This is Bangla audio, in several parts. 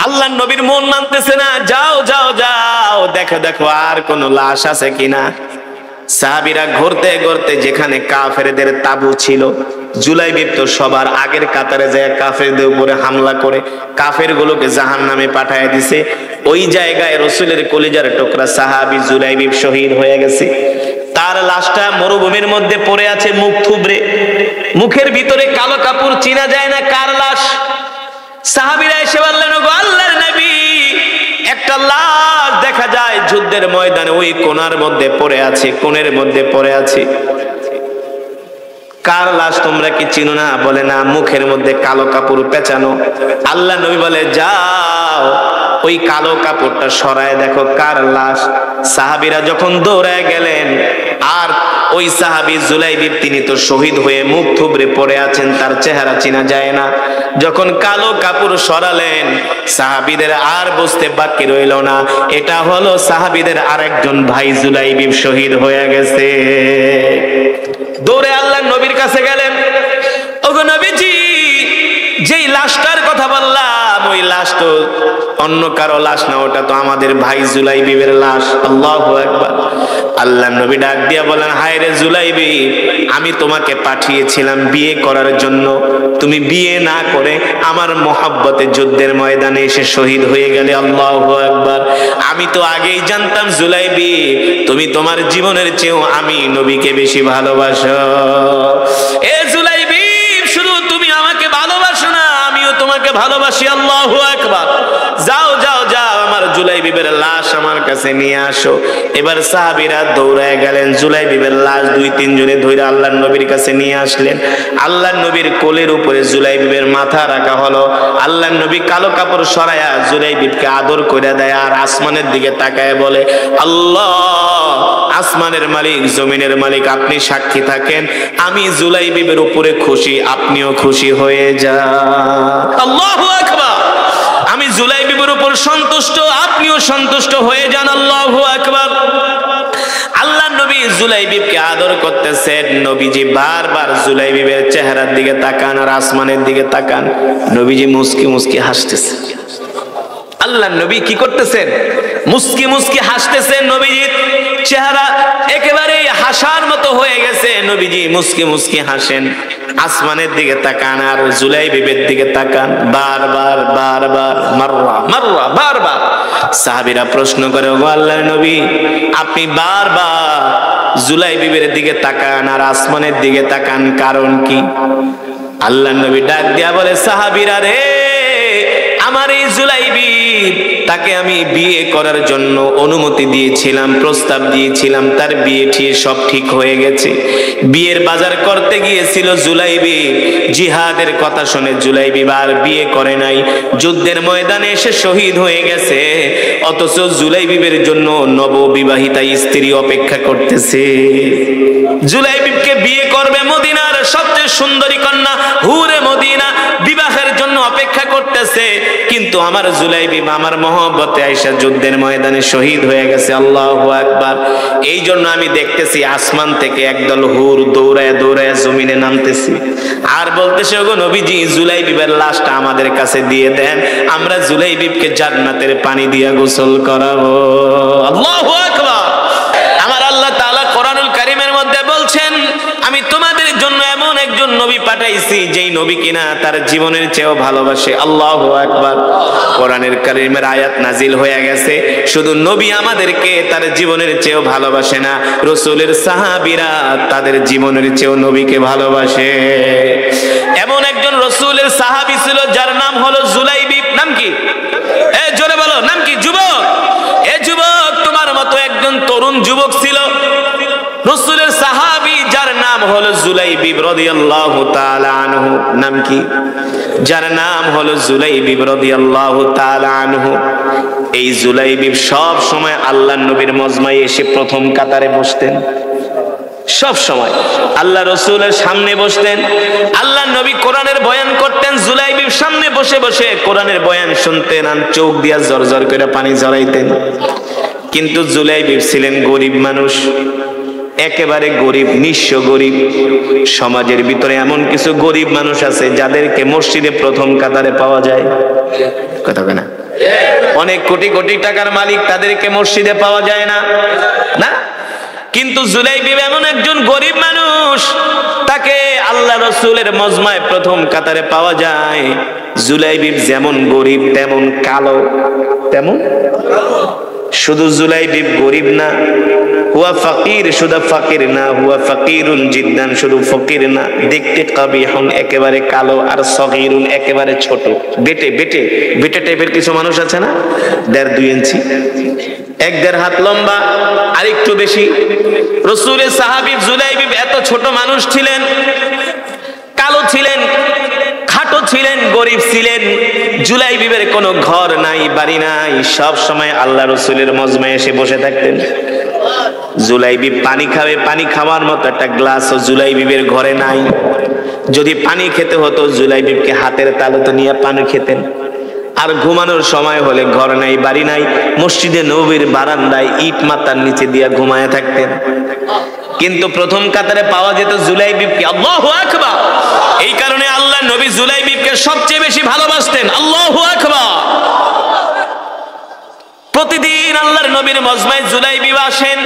আল্লাহর নবীর মন মানতেছে না, যাও যাও যাও, দেখো দেখো আর কোন লাশ আছে কিনা। সাহাবীরা ঘুরতে ঘুরতে যেখানে কাফেরদের তাবু ছিল, জুলাইবিব তো সবার আগের কাতারে যায় কাফেরদের উপরে হামলা করে কাফেরগুলোকে জাহান্নামে পাঠিয়ে দিছে। ওই জায়গায় রাসূলের কলিজার টুকরা সাহাবী জুলাইবিব শহীদ হয়ে গেছে। তার লাশটা মরুভূমির মধ্যে পড়ে আছে, মুখ থুবড়ে, মুখের ভিতরে কালো কাপড়, চেনা যায় না কার লাশ। সাহাবীরা এসে বললেন, ওগো আল্লাহর নবী, একটা লাশ দেখা যায় যুদ্ধের ময়দানে ওই কোণার মধ্যে পড়ে আছে, কোণের মধ্যে পড়ে আছে। কার লাশ তোমরা কি চিনো না? বলে না, মুখের মধ্যে কালো কাপড় পেঁচানো। আল্লাহ নবী বলে, যাও ওই কালো কাপড়টা সরায় দেখো কার লাশ। সাহাবীরা যখন দৌড়ায় গেলেন, আর ওই সাহাবী জুলাইবিব তিনি তো শহীদ হয়ে মুখ থুবড়ে পড়ে আছেন, তার চেহারা চেনা যায় না। যখন কালো কাপড় সরালেন, সাহাবীদের আর বুঝতে বাকি রইল না, এটা হলো সাহাবীদের আরেকজন ভাই জুলাইবিব শহীদ হয়ে গেছে। দৌড়ে আল্লাহর নবীর কাছে গেলেন, ওগো নবীজি, যেই লাশটার কথা বললাম ওই লাশ তো অন্য কারো লাশ না, ওটা তো আমাদের ভাই জুলাইবিবের লাশ। আল্লাহু আকবার। আল্লাহর নবী ডাক দিয়া বলেন, হায় রে জুলাইবিব, আমি তোমাকে পাঠিয়েছিলাম বিয়ে করার জন্য, তুমি বিয়ে না করে আমার মহব্বতে যুদ্ধের ময়দানে এসে শহীদ হয়ে গেলে। আল্লাহু আকবার। আমি তো আগেই জানতাম জুলাইবিব, তুমি তোমার জীবনের চেয়েও আমি নবীকে বেশি ভালোবাসো। এ জুলাইবিব, শুধু তুমি আমাকে ভালোবাসো না, আমিও তোমাকে ভালোবাসি। আল্লাহু আকবার। যাও যাও যাও, আমার জুলাইবিবের লাশ আমার কাছে নিয়ে আসো। এবার সাহাবীরা দৌড়ায় গেলেন, জুলাইবিবের লাশ দুই তিন জনে ধরে আল্লাহর নবীর কাছে নিয়ে আসলেন। আল্লাহর নবীর কোলের উপরে জুলাইবিবের মাথা রাখা হলো। আল্লাহর নবী কালো কাপড় সরায়া জুলাইবিবকে আদর করে দেয়, আর আসমানের দিকে তাকায় বলে, আল্লাহ, আসমানের মালিক, জমিনের মালিক, আপনি সাক্ষী থাকেন, আমি জুলাইবিবের উপরে খুশি, আপনিও খুশি হয়ে যান। আল্লাহু আকবার। আমি জুলাইবিবের উপর সন্তুষ্ট, আপনিও সন্তুষ্ট হয়ে যান। আল্লাহু আকবার। আল্লাহ নবী জুলাইবিবকে আদর করতেছেন। নবীজি বারবার জুলাইবিবের চেহারার দিকে তাকান আর আসমানের দিকে তাকান। নবীজি মুস্কি মুস্কি হাসতেছেন। আল্লাহ নবী কি করতেছেন? মুস্কি মুস্কি হাসতেছেন। নবীজির চেহারা একেবারে হাসার মতো হয়ে গেছে। নবীজি মুস্কি মুস্কি হাসেন, আসমানের দিকে তাকান আর জুলাইবিবের দিকে তাকান, বারবার বারবার, মাররা মাররা, বারবার। সাহাবীরা প্রশ্ন করে, ওগো আল্লাহর নবী, আপনি বারবার জুলাইবিবের দিকে তাকান আর আসমানের দিকে তাকান, কারণ কি? আল্লাহর নবী ডাক দিয়া বলে, সাহাবীরা রে, আমার এই জুলাইবিব, তাকে আমি বিয়ে করার জন্য অনুমতি দিয়েছিলাম, প্রস্তাব দিয়েছিলাম, তার বিয়ে ঠিক সব ঠিক হয়ে গেছে। বিয়ের বাজার করতে গিয়েছিল জুলাইবিব, জিহাদের কথা শুনে জুলাইবিব আর বিয়ে করে নাই, যুদ্ধের ময়দানে এসে শহীদ হয়ে গেছে। অথচ জুলাইবিবের জন্য নববিবাহিতা স্ত্রী অপেক্ষা করতেছে। জুলাইবিবকে বিয়ে করবে মদিনার সবচেয়ে সুন্দরী কন্যা হুরে মদিনা, বিবাহের জন্য অপেক্ষা করতেছে। কিন্তু আমার জুলাইবিব আমার মহব্বতে আয়েশা যুদ্ধের ময়দানে শহীদ হয়ে গেছে। আল্লাহু আকবার। এই জন্য আমি দেখতেছি আসমান থেকে একদল হুর দৌড়ায় দৌড়ায় জমিনে নামতেছি আর বলতেছে, ওগো নবীজি, জুলাইবিবের লাশটা আমাদের কাছে দিয়ে দেন, আমরা জুলাইবিবকে জান্নাতের পানি দিয়ে গোসল করাবো। আল্লাহু আকবার। আমার আল্লাহ তাআলা কোরআনুল কারীমের মধ্যে বলছেন, আমি তোমাদের জন্য এমন একজন নবী পাঠাইছি যেই নবী কিনা তার জীবনের চেয়েও ভালোবাসে। আল্লাহু আকবার। কোরআনের কারীমের আয়াত নাজিল হয়ে গেছে, শুধু নবী আমাদেরকে তার জীবনের চেয়েও ভালোবাসে না, রাসূলের সাহাবীরা তাদের জীবনের চেয়েও নবীকে ভালোবাসে। এমন একজন রাসূলের সাহাবী ছিল যার নাম হলো জুলাইবিব। নাম কি? এ জোরে বলো, নাম কি? যুবক। এ যুবক, তোমার মতো একজন তরুণ যুবক ছিল রাসূলের সাহাবী, যার নাম হলো জুলাইবিব রাদিয়াল্লাহু তাআলা আনহু। নাম কি? যার নাম হলো জুলাইবিব রাদিয়াল্লাহু তাআলা আনহু। এই জুলাইবিব সব সময় আল্লাহর নবীর মজমায় এসে প্রথম কাতারে বসতেন। সব সময় আল্লাহ রাসূলের সামনে বসতেন। আল্লাহর নবী কোরআনের বয়ান করতেন, জুলাইবিব সামনে বসে বসে কোরআনের বয়ান শুনতেন আর চোখ দিয়া জরজর করে পানি ঝরাইতেন। কিন্তু জুলাইবিব ছিলেন গরিব মানুষ, একেবারে গরিব, নিঃস্ব গরিব। সমাজের ভিতরে এমন কিছু গরিব মানুষ আছে যাদেরকে মসজিদে প্রথম কাতারে পাওয়া যায়, কথা বলে না? অনেক কোটি কোটি টাকার মালিক, তাদেরকে মসজিদে পাওয়া যায় না, না। কিন্তু জুলাইবিব এমন একজন গরিব মানুষ, তাকে আল্লাহ রসুলের মজমায় প্রথম কাতারে পাওয়া যায়। জুলাইবিব যেমন গরিব তেমন কালো, তেমন। শুধু জুলাইবিব গরিব না, হুয়া ফাকির, শুধু ফাকির না, হুয়া ফাকিরুন জিদ্দান, শুধু ফকির না, দেখতে কাবিহুন, একেবারে কালো, আর সগীরুন, একেবারে ছোট, বেটে বেটে বেটে টাইপের কিছু মানুষ আছে না, 1.5-2 ইঞ্চি, 1-1.5 হাত লম্বা, আর একটু বেশি। রাসূলের সাহাবী জুলাইবিব এত ছোট মানুষ ছিলেন, কালো ছিলেন, খাটো ছিলেন, গরিব ছিলেন। জুলাইবিবের কোনো ঘর নাই, বাড়ি নাই, সব সময় আল্লাহ রসুলের মজমায় এসে বসে থাকতেন। জুলাইবিব পানি খাবে, পানি খাওয়ার মতো একটা গ্লাসও জুলাইবিবের ঘরে নাই। যদি পানি খেতে হতো জুলাইবিবকে হাতের তালুতে নিয়ে পানি খেতেন। আর ঘুমানোর সময় হলে ঘর নাই, বাড়ি নাই, মসজিদে নববীর বারান্দায় ইট মাথার নিচে দিয়ে ঘুমায় থাকতেন। কিন্তু প্রথম কাতারে পাওয়া যেত জুলাইবিবকে। আল্লাহু আকবার। এই কারণে আল্লাহ নবী জুলাইবিবকে সবচেয়ে বেশি ভালোবাসতেন। আল্লাহু আকবার। প্রতিদিন আল্লাহর নবীর মজমায় জুলাইবিব আসেন।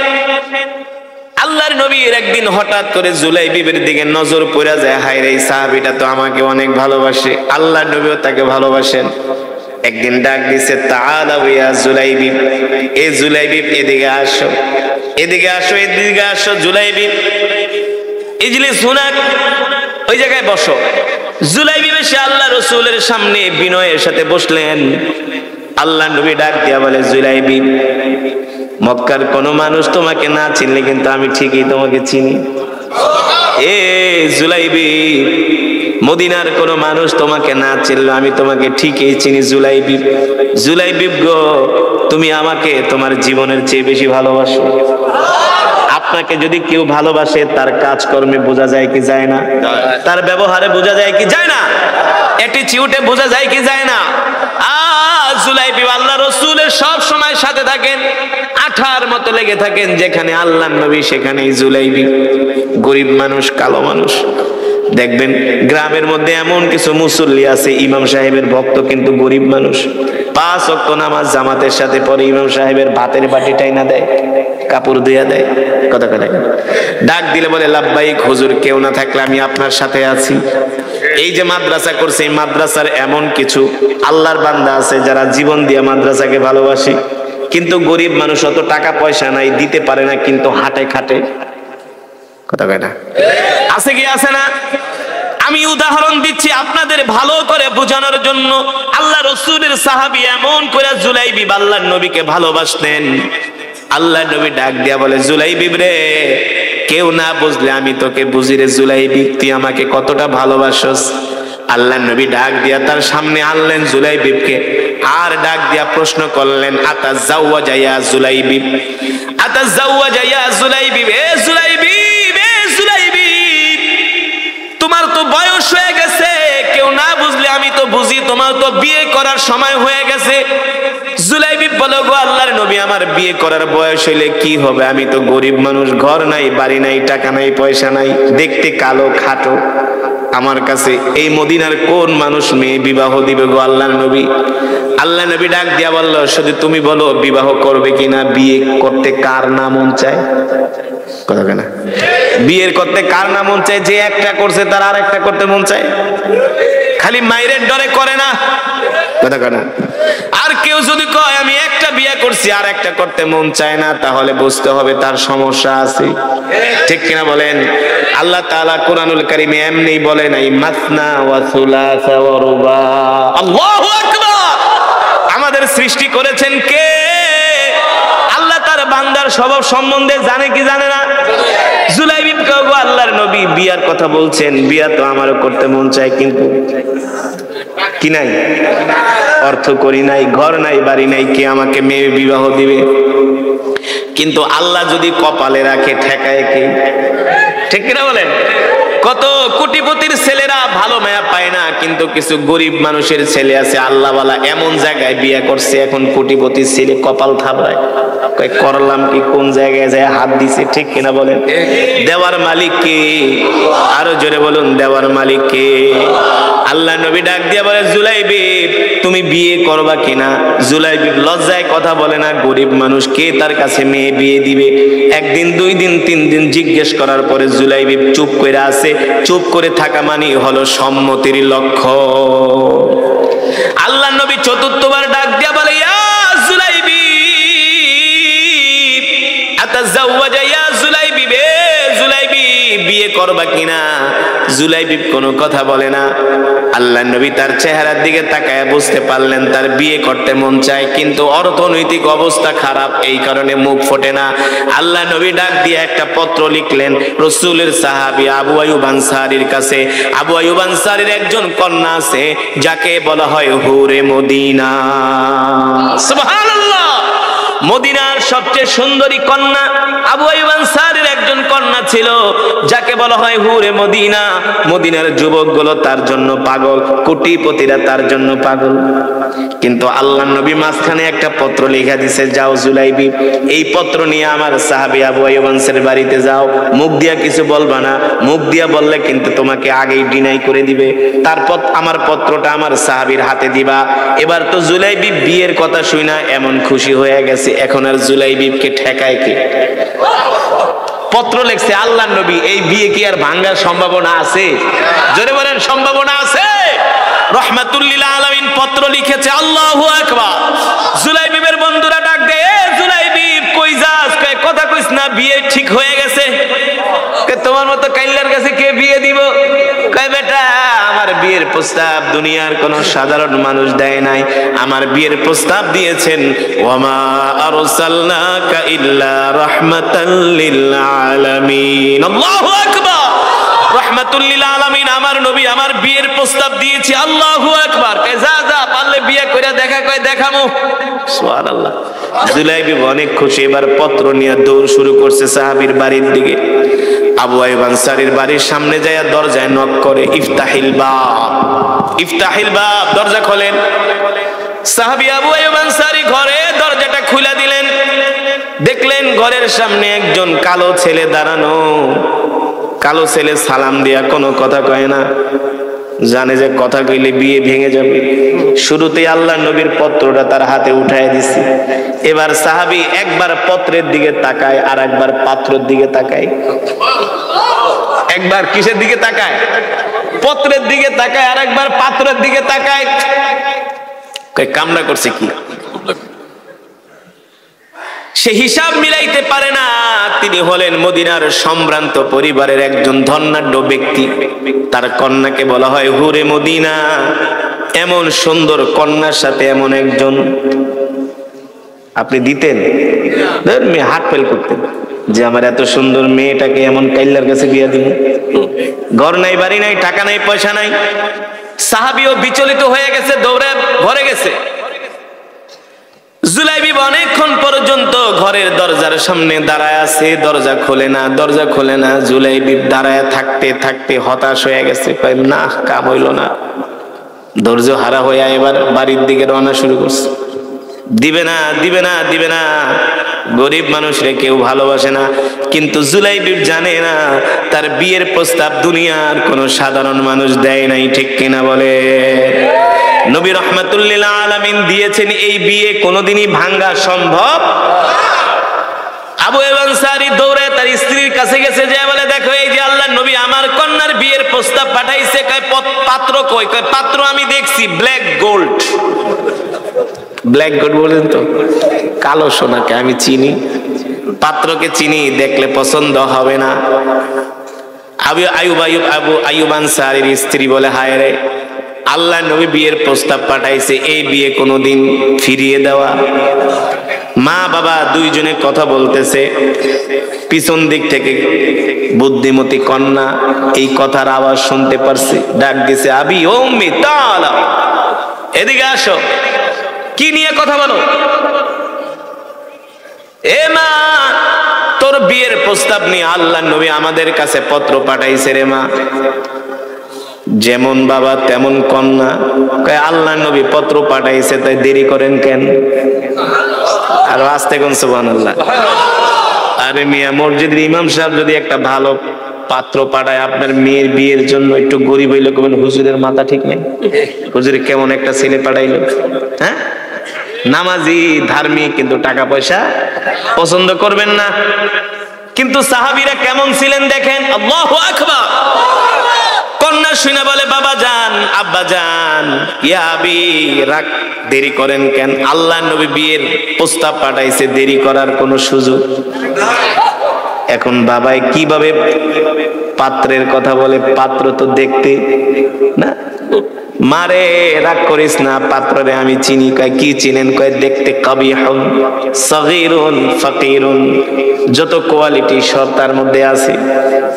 আল্লাহর নবীর একদিন হঠাৎ করে জুলাইবিবের দিকে নজর পড়ে যায়, হায় রে, এই সাহাবীটা তো আমাকে অনেক ভালোবাসে, আল্লাহর নবীও তাকে ভালোবাসেন। একদিন ডাক দিছে, তাআলা ইয়া জুলাইবিব, এ জুলাইবিব এদিকে আসো, এদিকে আসো, এদিকে আসো জুলাইবিব, ইজলিস হুনাক, ওই জায়গায় বসো। জুলাইবিব এসে আল্লাহ রাসূলের সামনে বিনয়ের সাথে বসলেন। আল্লাহ নবী ডাক দিয়া বলে, জুলাইবিব, মক্কার কোন মানুষ তোমাকে না চিনলে কিন্তু আমি ঠিকই তোমাকে চিনি। এ জুলাইবিব, মদিনার কোন মানুষ তোমাকে না চিনলে আমি তোমাকে ঠিকই চিনি। জুলাইবিব, জুলাইবিব গো, তুমি আমাকে তোমার জীবনের চেয়ে বেশি ভালোবাসো। আপনাকে যদি কেউ ভালোবাসে তার কাজকর্মে বোঝা যায় কি যায় না, তার ব্যবহারে বোঝা যায় কি যায় না, অ্যাটিটিউডে বোঝা যায় কি যায় না। জুলাইবিব আল্লাহ রসুলের সব সময় সাথে থাকেন, আঠার মতো লেগে থাকেন। যেখানে আল্লাহ নবী সেখানেই জুলাইবিব। গরিব মানুষ, কালো মানুষ। দেখবেন গ্রামের মধ্যে এমন কিছু মুসল্লি আছে, ইমাম সাহেবের ভক্ত, কিন্তু গরিব মানুষ। 5 ওয়াক্ত নামাজ জামাতের সাথে পরে ইমাম সাহেবের ভাতের বাটিটাই না দেয়, কাপড় ধুইয়া দেয়। কথা কথা ডাক দিলে বলে, লাব্বাইক হুজুর, কেউ না থাকলে আমি আপনার সাথে আছি। এই যে মাদ্রাসা করছে, এই মাদ্রাসার এমন কিছু আল্লাহর বান্দা আছে যারা জীবন দিয়ে মাদ্রাসাকে ভালোবাসে, কিন্তু গরিব মানুষ, অত টাকা পয়সা নাই, দিতে পারে না, কিন্তু হাটে খাটে। কথা কয় না, আছে কি আছে না? আমি উদাহরণ দিচ্ছি আপনাদের ভালো করে বোঝানোর জন্য। আল্লাহ রসুলের সাহাবী এমন করে জুলাইবিব আল্লাহর নবীকে ভালোবাসতেন। আল্লাহ নবী ডাক দিয়া বলে, জুলাইবিব রে, কেউ না বুঝলে আমি তোকে বুঝি রে জুলাইবিব, তুই আমাকে কতটা ভালোবাসস। আল্লাহ নবী ডাক দিয়া তার সামনে আনলেন জুলাইবিবকে, আর ডাক দিয়া প্রশ্ন করলেন, আতাজাওয়াজা ইয়া জুলাইবিব, আতাজাওয়াজা ইয়া জুলাইবিব, এ জুলাইবিব, এ জুলাইবিব, তোমার তো বয়স হয়ে গেছে, কেউ না বুঝলে আমি তো বুঝি, তোমার তো বিয়ে করার সময় হয়ে গেছে। জুলাইবিব বলে, গো আল্লাহর নবী, আমার বিয়ে করার বয়স হইলে কি হবে, আমি তো গরিব মানুষ, ঘর নাই, বাড়ি নাই, টাকা নাই, পয়সা নাই, দেখতে কালো, খাটো। আমার কাছে এই মদিনার কোন মানুষ মেয়ে বিবাহ দিবে গো আল্লাহর নবী? আল্লাহ নবী ডাক দিয়া বলল, শুধু তুমি বলো বিবাহ করবে কিনা, বিয়ে করতে কার না মন চায়? কথা কেনা, বিয়ের করতে কার না মন চায়? যে একটা করছে তার আর একটা করতে মন চায়, খালি মায়ের ডরে করে না। কথা কেনা, আর কেউ যদি কয় আমি একটা বিয়ে করছি আর একটা করতে মন চায় না, তাহলে বুঝতে হবে তার সমস্যা আছে। ঠিক কিনা বলেন? আল্লাহ তাআলা কুরআনুল কারীমে এমনি বলে নাই, মাসনা ওয়া সুলাসা ওয়া রুবা। আল্লাহু আকবার। আমাদের সৃষ্টি করেছেন কে? আল্লাহ তার বান্দার স্বভাব সম্বন্ধে জানে কি জানে না? জুলাইবিব কে গো আল্লাহর নবী বিয়ার কথা বলছেন, বিয়া তো আমারও করতে মন চায়, কিন্তু কি নাই, অর্থ করি নাই, ঘর নাই, বাড়ি নাই, কে আমাকে মেয়ে বিবাহ দিবে? কিন্তু আল্লাহ যদি কপালে রাখে, ঠেকায় কে? ঠিক কিনা বলেন? কত কোটিপতির ছেলেরা ভালো মায়া পায় না, কিন্তু কিছু গরিব মানুষের ছেলে আছে আল্লাহওয়ালা, এমন জায়গায় বিয়ে করছে, এখন কোটিপতির ছেলে কপাল থাপড়ায়, কয় করলাম কি, কোন জায়গায় যায় হাত দিছে। ঠিক কিনা বলেন? দেওয়ার মালিক কে? আরো জোরে বলুন, দেওয়ার মালিক কে? আল্লাহ নবী ডাক দিয়া বলে, জুলাইবিব তুমি বিয়ে করবা কিনা? জুলাইবিব লজ্জায় কথা বলে না, গরিব মানুষ, কে তার কাছে মেয়ে বিয়ে দিবে? একদিন, 2 দিন, 3 দিন জিজ্ঞেস করার পরে জুলাইবিব চুপ করে আছে। চুপ করে থাকা মানে হলো সম্মতির লক্ষ্য। আল্লাহ নবী চতুর্থবার ডাক দিয়া বলে, ইয়া জুলাইবিব আতাজাওয়াজা, ইয়া জুলাইবিব, এ জুলাইবিব বিয়ে করবা কিনা? জুলাইবিব কোনো কথা বলে না। আল্লাহ নবী তার চেহারার দিকে তাকায় বুঝতে পারলেন তার বিয়ে করতে মন চায়, কিন্তু অর্থনৈতিক অবস্থা খারাপ, এই কারণে মুখ ফোটে না। আল্লাহ নবী ডাক দিয়ে একটা পত্র লিখলেন রাসূলের সাহাবী আবু আইয়ুব আনসারীর কাছে। আবু আইয়ুব আনসারীর একজন কন্যা আছে যাকে বলা হয় হুরে মদিনা। সুবহানাল্লাহ। মদিনার সবচেয়ে সুন্দরী কন্যা আবু আইয়ুব আনসারীর একজন কন্যা ছিল যাকে বলা হয় হুরে মদিনা। মদিনার যুবকগুলো তার জন্য পাগল, কোটিপতিরা তার জন্য পাগল। কিন্তু আল্লাহর নবী মাঝখানে একটা পত্র লিখে দিয়েছে, যাও জুলাইবিব, এই পত্র নিয়ে আমার সাহাবী আবু আইয়ুব আনসারীর বাড়িতে যাও, মুখ দিয়া কিছু বলবা না, মুখ দিয়া বললে কিন্তু তোমাকে আগেই ডিনাই করে দিবে। তারপর আমার পত্রটা আমার সাহাবীর হাতে দিবা। এবার তো জুলাইবিব বিয়ের কথা শুনা এমন খুশি হয়ে গেছে, এখন আর জুলাইবিবকে ঠেকায় কে? পত্র লিখছে আল্লাহর নবী, এই বিয়ে কি আর ভাঙার সম্ভাবনা আছে? জোরে বলেন, সম্ভাবনা আছে? রাহমাতুল লিল আলামিন পত্র লিখেছে। আল্লাহু আকবার। জুলাইবিবের বন্ধুরা ডাক দেয়, এ জুলাইবিব কই যাস? কয় কথা কইস না, বিয়ে ঠিক হয়ে গেছে। কয় তোমার মতো কাইল্লার কাছে কে বিয়ে দিব? কয় বেটা, আমার বিয়ের প্রস্তাব দুনিয়ার কোন সাধারণ মানুষ দেয় নাই, আমার বিয়ের প্রস্তাব দিয়েছেন ওয়ামা আরসালনাকা ইল্লা রাহমাতাল লিল আলামিন। আল্লাহু আকবার। রাহমাতুল লিল আলামিন আমার নবী আমার বিয়ের প্রস্তাব দিয়েছে। আল্লাহু আকবার। কয় যা যা, পারলে বিয়ে কইরা দেখা, কয় দেখামু। সুবহানাল্লাহ। জুলাইবিব অনেক খুশি, এবার পত্র নিয়ে দৌড় শুরু করছে সাহাবীর বাড়ির দিকে। আবু আইয়ুব আনসারীর বাড়ির সামনে যায় দরজায় নক করে, ইফতাহিল বাব, ইফতাহিল বাব, দরজা খোলেন। সাহাবী আবু আইয়ুব আনসারী ঘরে দরজাটা খুলে দিলেন। দেখলেন ঘরের সামনে একজন কালো ছেলে দাঁড়ানো। কালো ছেলে সালাম দিয়া কোনো কথা কয় না, জানে যে কথা কইলে বিয়ে ভেঙে যাবে। শুরুতে আল্লাহর নবীর পত্রটা তার হাতে উঠায় দিছি। এবার সাহাবী একবার পত্রের দিকে তাকায়, আর একবার পাত্রের দিকে তাকায়। একবার কিসের দিকে তাকায়? পত্রের দিকে তাকায়, আর একবার পাত্রের দিকে তাকায়। কয় কামনা করছে কি? সে হিসাব মিলাইতে পারে না। তিনি হলেন মদিনার সম্ভ্রান্ত পরিবারের একজন ধনাঢ্য ব্যক্তি। তার কন্যাকে বলা হয় হুরে মদিনা। এমন সুন্দর কন্যার সাথে এমন একজন আপনি দিতেন? মেয়ে হাত ফেল করতেন যে আমার এত সুন্দর মেয়েটাকে এমন কাইল্লার কাছে বিয়ে দিব? ঘর নাই, বাড়ি নাই, টাকা নাই, পয়সা নাই। সাহাবীও বিচলিত হয়ে গেছে, দৌড়ে ঘরে গেছে। জুলাইবিব অনেকক্ষণ পর্যন্ত ঘরের দরজার সামনে দাঁড়ায় আছে, দরজা খোলে না, দরজা খোলে না। জুলাইবিব দাঁড়ায় থাকতে থাকতে হতাশ হয়ে গেছে, না কাম হইল না। ধৈর্য হারা হয়ে এবার বাড়ির দিকে রওনা শুরু করছে। দিবে না, দিবে না, দিবে না। গরিব মানুষরে কেউ ভালোবাসে না, কিন্তু জুলাইবিব জানে না তার বিয়ের প্রস্তাব দুনিয়ার কোন সাধারণ মানুষ দেয় নাই। ঠিক কিনা বলে? নবী রাহমাতুল লিল আলামিন দিয়েছেন, এই বিয়ে কোনোদিনই ভাঙা সম্ভব। আবু আইয়ুব আনসারী দৌড়ে তার স্ত্রীর কাছে গেছে, যে বলে দেখো এই যে আল্লাহর নবী আমার কন্যার বিয়ের প্রস্তাব পাঠাইছে। কয় পাত্র কই? কয় পাত্র আমি দেখছি, ব্ল্যাক গোল্ড। ব্ল্যাক গোল্ড বলেন তো? কালো সোনাকে আমি চিনি, পাত্রকে চিনি, দেখলে পছন্দ হবে না। আবু আইয়ুব আনসারীর স্ত্রী বলে, হায় রে, আল্লাহ নবী বিয়ের প্রস্তাব পাঠাইছে, এই বিয়ে কোনোদিন ফিরিয়ে দেওয়া? মা বাবা দুইজনে কথা বলতেছে। পিছন দিক থেকে বুদ্ধিমতী কন্যা এই কথার আওয়াজ শুনতে পারছে, ডাক দিছে, আবি ও উম্মি তাআলা, এদিকে আসো, কি নিয়ে কথা বলো? এ মা, তোর বিয়ের প্রস্তাব নিয়ে আল্লাহ নবী আমাদের কাছে পত্র পাঠাইছে রে মা। যেমন বাবা তেমন কন্যা। কয় আল্লাহ নবী পত্র পাঠাইছে, তাই দেরি করেন কেন? আর আস্তে কোন সুবহানাল্লাহ। আরে মিয়া, মসজিদের ইমাম সাহেব যদি একটা ভালো পাত্র পাঠায় আপনার মেয়ের বিয়ের জন্য, একটু গরিব হইলে কবেন হুজুরের মাথা ঠিক নেই, হুজুরে কেমন একটা ছেলে পাঠাইলো, হ্যাঁ নামাজি ধার্মিক কিন্তু টাকা পয়সা পছন্দ করবেন না। কিন্তু সাহাবীরা কেমন ছিলেন দেখেন, আল্লাহু আকবার। কন্যা শুনে বলে বাবা জান, আব্বা জান, ইয়া আবি, রাগ দেরি করেন কেন? আল্লাহর নবী বিয়ের প্রস্তাব পাঠাইছে, দেরি করার কোনো সুযোগ। এখন বাবাই কিভাবে পাত্রের কথা বলে, পাত্র তো দেখতে না। মারে রাগ করিস না, পাত্ররে আমি চিনি। কয় কি চিনেন? কয় দেখতে কবিহুন সগীরুন ফাকিরুন, যত কোয়ালিটি সব তার মধ্যে আছে।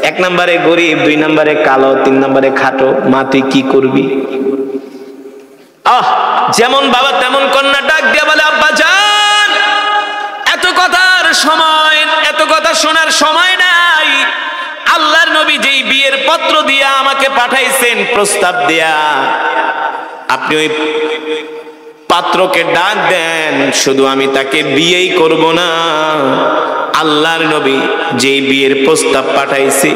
1 নম্বরে গরিব, 2 নম্বরে কালো, 3 নম্বরে খাটো। মা তুই কি করবি? যেমন বাবা তেমন কন্যা ডাক দিয়ে বলে আব্বা জান, এত কথার সময়, এত কথা শোনার সময় নাই। আল্লাহর নবী যেই বিয়ের পত্র দিয়া আমাকে পাঠাইছেন, প্রস্তাব দিয়া, আপনি ওই পাত্রকে ডাক দেন। শুধু আমি তাকে বিয়েই করব না, আল্লাহর নবী যেই বিয়ের প্রস্তাব পাঠাইছে,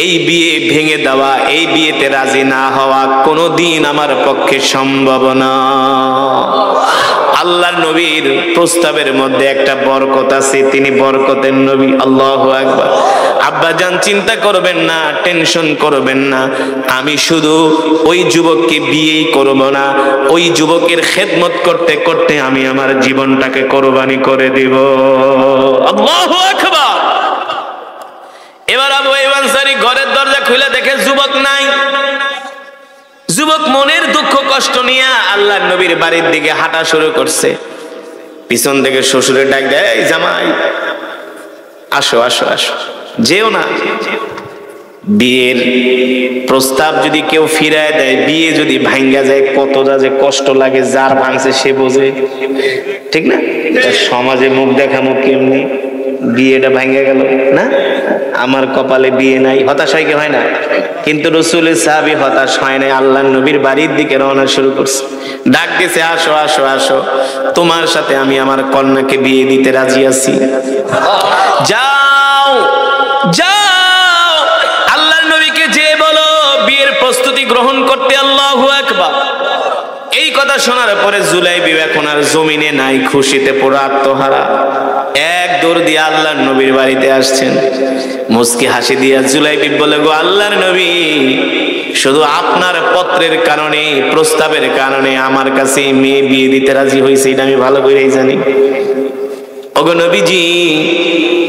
এই বিয়ে ভেঙে দেওয়া, এই বিয়েতে রাজি না হওয়া কোনোদিন আমার পক্ষে সম্ভব না। আল্লাহর নবীর প্রস্তাবের মধ্যে একটা বরকত আছে, তিনি বরকতের নবী। আল্লাহু আকবার। আব্বা জান চিন্তা করবেন না, টেনশন করবেন না, আমি শুধু ওই যুবককে বিয়েই করব না, ওই যুবকের খেদমত করতে করতে আমি আমার জীবনটাকে কোরবানি করে দিব। আল্লাহু আকবার। এবার আবু আইয়ুব আনসারী ঘরের দরজা খুলে দেখে যুবক নাই। যুবক মনের দুঃখ কষ্ট নিয়ে আল্লাহর নবীর বাড়ির দিকে হাঁটা শুরু করছে। পিছন থেকে শ্বশুরের ডাক দেয়, এই জামাই আসো আসো আসো, যেও না। বিয়ের প্রস্তাব যদি কেউ ফিরায় দেয়, বিয়ে যদি ভাঙ্গা যায়, কতটা যে কষ্ট লাগে যার ভাঙছে সে বোঝে, ঠিক না? সমাজে মুখ দেখামো কেমনি, বিয়েটা ভাঙ্গা গেল না, আমার কপালে বিয়ে নাই, হতাশ হয় কি হয় না? কিন্তু রাসূলের সাহাবী হতাশ হয় নাই, আল্লাহর নবীর বাড়ির দিকে রওনা শুরু করছে। ডাক দিয়েছে, আসো আসো আসো, তোমার সাথে আমি আমার কন্যাকে বিয়ে দিতে রাজি আছি। যাও যাও, আল্লাহর নবীকে যে বলো বিয়ের প্রস্তুতি গ্রহণ করতে। আল্লাহু আকবার। এই কথা শোনার পরে জুলাইবি এখন আর জমিনে নাই, খুশিতে পুরো আত্মহারা। এক দৌড় দিয়ে আল্লাহর নবীর বাড়িতে আসছেন। মুস্কি হাসি দিয়া জুলাইবি বলে, গো আল্লাহর নবী, শুধু আপনার পত্রের কারণে, প্রস্তাবের কারণে আমার কাছে মেয়ে বিয়ে দিতে রাজি হয়েছে, এটা আমি ভালো করেই জানি। ওগো নবীজি,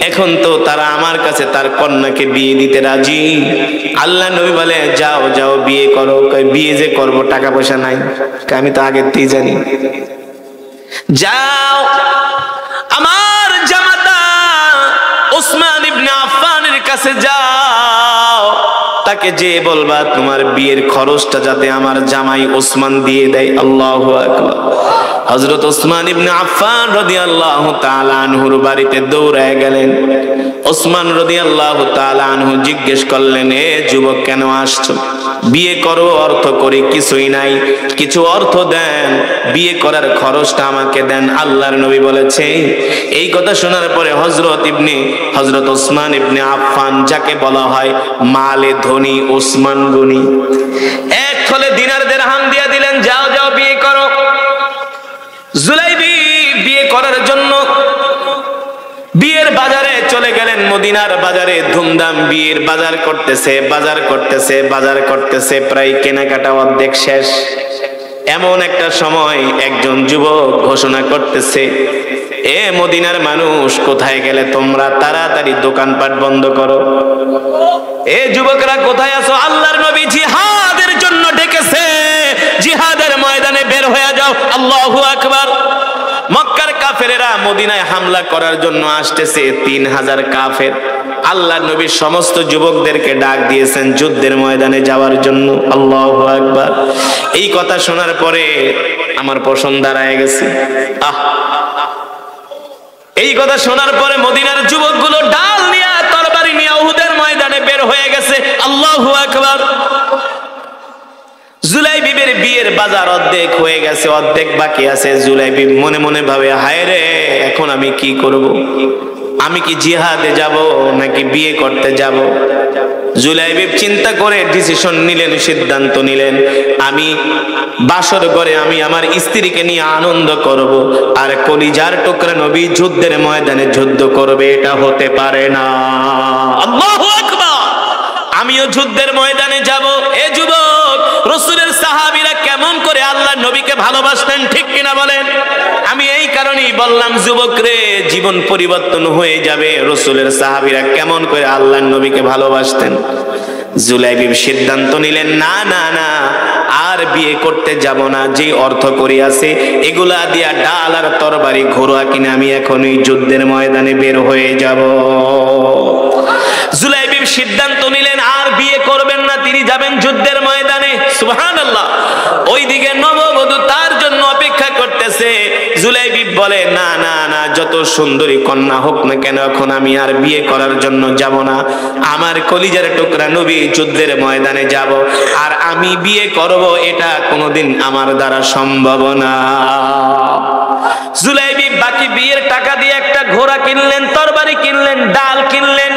এখন তো তারা আমার কাছে তার কন্যাকে বিয়ে দিতে রাজি। আল্লাহ নবী বলে, যাও যাও বিয়ে করো। বিয়ে যে করবো, টাকা পয়সা নাই। আমি তো আগের থেকেই জানি। যাও আমার জামাতা ওসমান ইবনে আফফানের কাছে যাও, তাকে যে বলবা তোমার বিয়ের খরচটা যাতে আমার জামাই ওসমান দিয়ে দেয়। আল্লাহু আকবার। হযরত ওসমান ইবনে আফফান রাদিয়াল্লাহু তাআলা আনহুর বাড়িতে দৌড়ায় গেলেন। ওসমান রাদিয়াল্লাহু তাআলা আনহু জিজ্ঞেস করলেন, এ যুবক কেন আসছো? বিয়ে করো, অর্থ করে কিছুই নাই, কিছু অর্থ দেন, বিয়ে করার খরচটা আমাকে দেন। আল্লাহর নবী বলেছে। এই কথা শোনার পরে হযরত ওসমান ইবনে আফফান, যাকে বলা হয় মালে ধনী, ওসমান গনি, এক থলে দিনার দিরহাম দিয়ে দিলেন, যাও যাও বিয়ে করো। জুলাইবি বিয়ে করার জন্য বিয়ের বাজারে চলে গেলেন। মদিনার বাজারে ধুমধাম বিয়ের বাজার করতেছে, বাজার করতেছে, প্রায় কেনাকাটা অর্ধেক শেষ। এমন একটা সময় একজন যুবক ঘোষণা করতেছে, এ মদিনার মানুষ, কোথায় গেলে তোমরা? তাড়াতাড়ি দোকানপাট বন্ধ করো। এ যুবকরা কোথায় আছো? আল্লাহর নবী জিহাদের জন্য ডেকেছে, জিহাদের ময়দানে বের হয়ে যাও। আল্লাহু আকবার। মক্কার কাফেরেরা মদিনায় হামলা করার জন্য আসতেছে, 3000 কাফের। আল্লাহর নবী সমস্ত যুবকদেরকে ডাক দিয়েছেন যুদ্ধের ময়দানে যাওয়ার জন্য। আল্লাহু আকবার। এই কথা শোনার পরে আমার পশম দাঁড়ায় গেছে। এই কথা শোনার পরে মদিনার যুবকগুলো ডাল নিয়ে, তরবারি নিয়ে উহুদের ময়দানে বের হয়ে গেছে। আল্লাহু আকবার। জুলাইবিবের বিয়ের বাজার অর্ধেক হয়ে গেছে, অর্ধেক বাকি আছে। জুলাইবি মনে মনে ভাবে, হায় রে, এখন আমি কি করব? আমি কি জিহাদে যাব নাকি বিয়ে করতে যাব? জুলাইবিব চিন্তা করে ডিসিশন নিলেন, সিদ্ধান্ত নিলেন, আমি বাসর ঘরে আমি আমার স্ত্রীকে নিয়ে আনন্দ করব, আর কলিজার টুকরা নবী যুদ্ধের ময়দানে যুদ্ধ করবে, এটা হতে পারে না। আল্লাহু আকবার। আমিও যুদ্ধের ময়দানে যাব। এ যুবক, রাসূলের সাহাবীরা কেমন করে আল্লাহর নবীকে ভালোবাসতেন, ঠিক কিনা বলেন? আমি এই কারণেই বললাম যুবক রে, জীবন পরিবর্তন হয়ে যাবে। রাসূলের সাহাবীরা কেমন করে আল্লাহর নবীকে ভালোবাসতেন। জুলাইবিব সিদ্ধান্ত নিলেন, না না না, আর বিয়ে করতে যাব না। যে অর্থ করি আছে এগুলা দিয়া ডাল আর তরবারি ঘোড়া কিনে আমি এখনই যুদ্ধের ময়দানে বের হয়ে যাব। জুলাইবিব সিদ্ধান্ত নিলেন আর বিয়ে করবেন না, তিনি যাবেন যুদ্ধের ময়দানে। সুবহানাল্লাহ। ওইদিকে নববধূ তার জন্য অপেক্ষা করতেছে। জুলাইবিব বলে, না না না, যত সুন্দরী কন্যা হোক না কেন, এখন আমি আর বিয়ে করার জন্য যাব না। আমার কলিজার টুকরা নবী যুদ্ধের ময়দানে যাব, আর আমি বিয়ে করব, এটা কোনোদিন আমার দ্বারা সম্ভব না। জুলাইবিব বাকি বিয়ের টাকা দিয়ে একটা ঘোড়া কিনলেন, তরবারি কিনলেন, ডাল কিনলেন,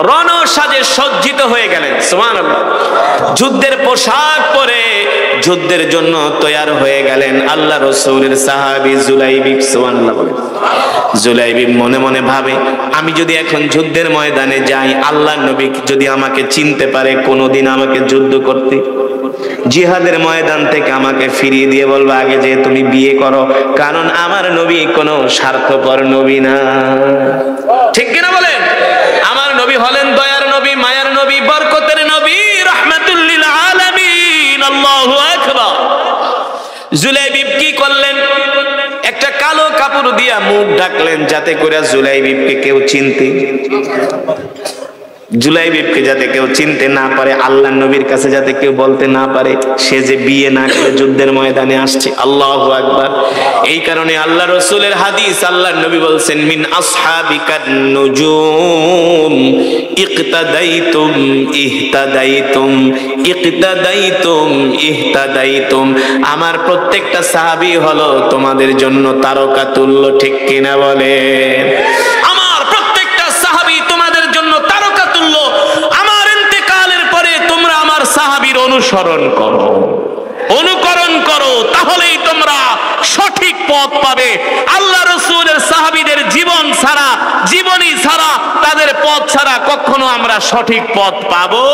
রণসাজে সজ্জিত হয়ে গেলেন। সুবহানাল্লাহ। যুদ্ধের পোশাক পরে যুদ্ধের জন্য তৈয়ার হয়ে গেলেন আল্লাহ রাসূলের সাহাবী জুলাইবিব। সুবহানাল্লাহ বলেন। জুলাইবিব মনে মনে ভাবে, আমি যদি এখন যুদ্ধের ময়দানে যাই, আল্লাহর নবী যদি আমাকে চিনতে পারে, কোনোদিন আমাকে যুদ্ধ করতে, জিহাদের ময়দান থেকে আমাকে ফিরিয়ে দিয়ে বলবো আগে যে তুমি বিয়ে করো, কারণ আমার নবী কোনো স্বার্থপর নবী না। ঠিক কিনা বলেন? আমার নবী হলেন দয়ার নবী, মায়ার নবী, বরকতের নবী, রাহমাতুল লিল আলামিন। আল্লাহু আকবার। জুলাইবিব কি করলেন? একটা কালো কাপড় দিয়া মুখ ঢাকলেন, যাতে করে জুলাইবিবকে কেউ চিনতে না পারে, আল্লাহর নবীর কাছে যাতে কেউ বলতে না পারে সে যে বিয়ে না করে যুদ্ধের ময়দানে আসছে। আল্লাহু আকবার। এই কারণে আল্লাহ রাসূলের হাদিস, আল্লাহর নবী বলছেন, মিন আসহাবিকান নুজুম ইক্তাদাইতুম ইহতাদাইতুম ইক্তাদাইতুম ইহতাদাইতুম। আমার প্রত্যেকটা সাহাবী হলো তোমাদের জন্য তারকা তুল্য। ঠিক কিনা বলেন? আমার প্রত্যেকটা সাহাবী তোমাদের জন্য তারকা তুল্য। আমার ইন্তেকালের পরে তোমরা আমার সাহাবীর অনুকরণ করো, তাহলেই তোমরা সঠিক পথ পাবে। আল্লাহ রাসূলের সাহাবীদের জীবনী ছাড়া, তাদের পথ ছাড়া কখনো আমরা সঠিক পথ পাবো?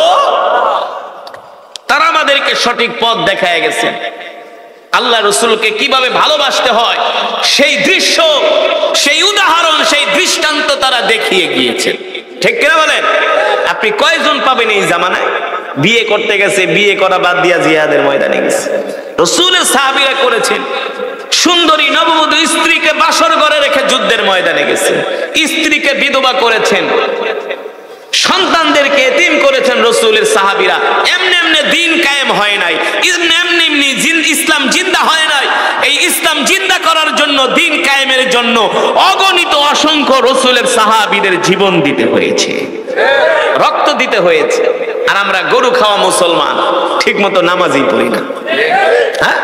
তারা আমাদেরকে সঠিক পথ দেখায় গেছে। আল্লাহ রাসূলকে কিভাবে ভালোবাসতে হয় সেই দৃশ্য, সেই উদাহরণ, সেই দৃষ্টান্ত তারা দেখিয়ে গিয়েছেন। ঠিক কিনা বলেন? আপনি কয়জন পাবেন এই জামানায় বিয়ে করতে গেছে, বিয়ে করা বাদ দিয়া জিহাদের ময়দানে গেছে? রাসূলের সাহাবীরা করেছেন। সুন্দরী নববধূ স্ত্রীকে বাসর ঘরে রেখে যুদ্ধের ময়দানে গেছে, স্ত্রীকে বিধবা করেছেন, সন্তানদেরকে এতিম করেছেন রাসূলের সাহাবীরা। এমনি এমনি দিন কায়েম হয় নাই, এমনি এমনি ইসলাম জিন্দা হয় নাই। এই ইসলাম জিন্দা করার জন্য, দিন কায়েমের জন্য অগণিত অসংখ্য রাসূলের সাহাবীদের জীবন দিতে হয়েছে, রক্ত দিতে হয়েছে। আর আমরা গরু খাওয়া মুসলমান, ঠিক মতো নামাজই পড়ি না। হ্যাঁ,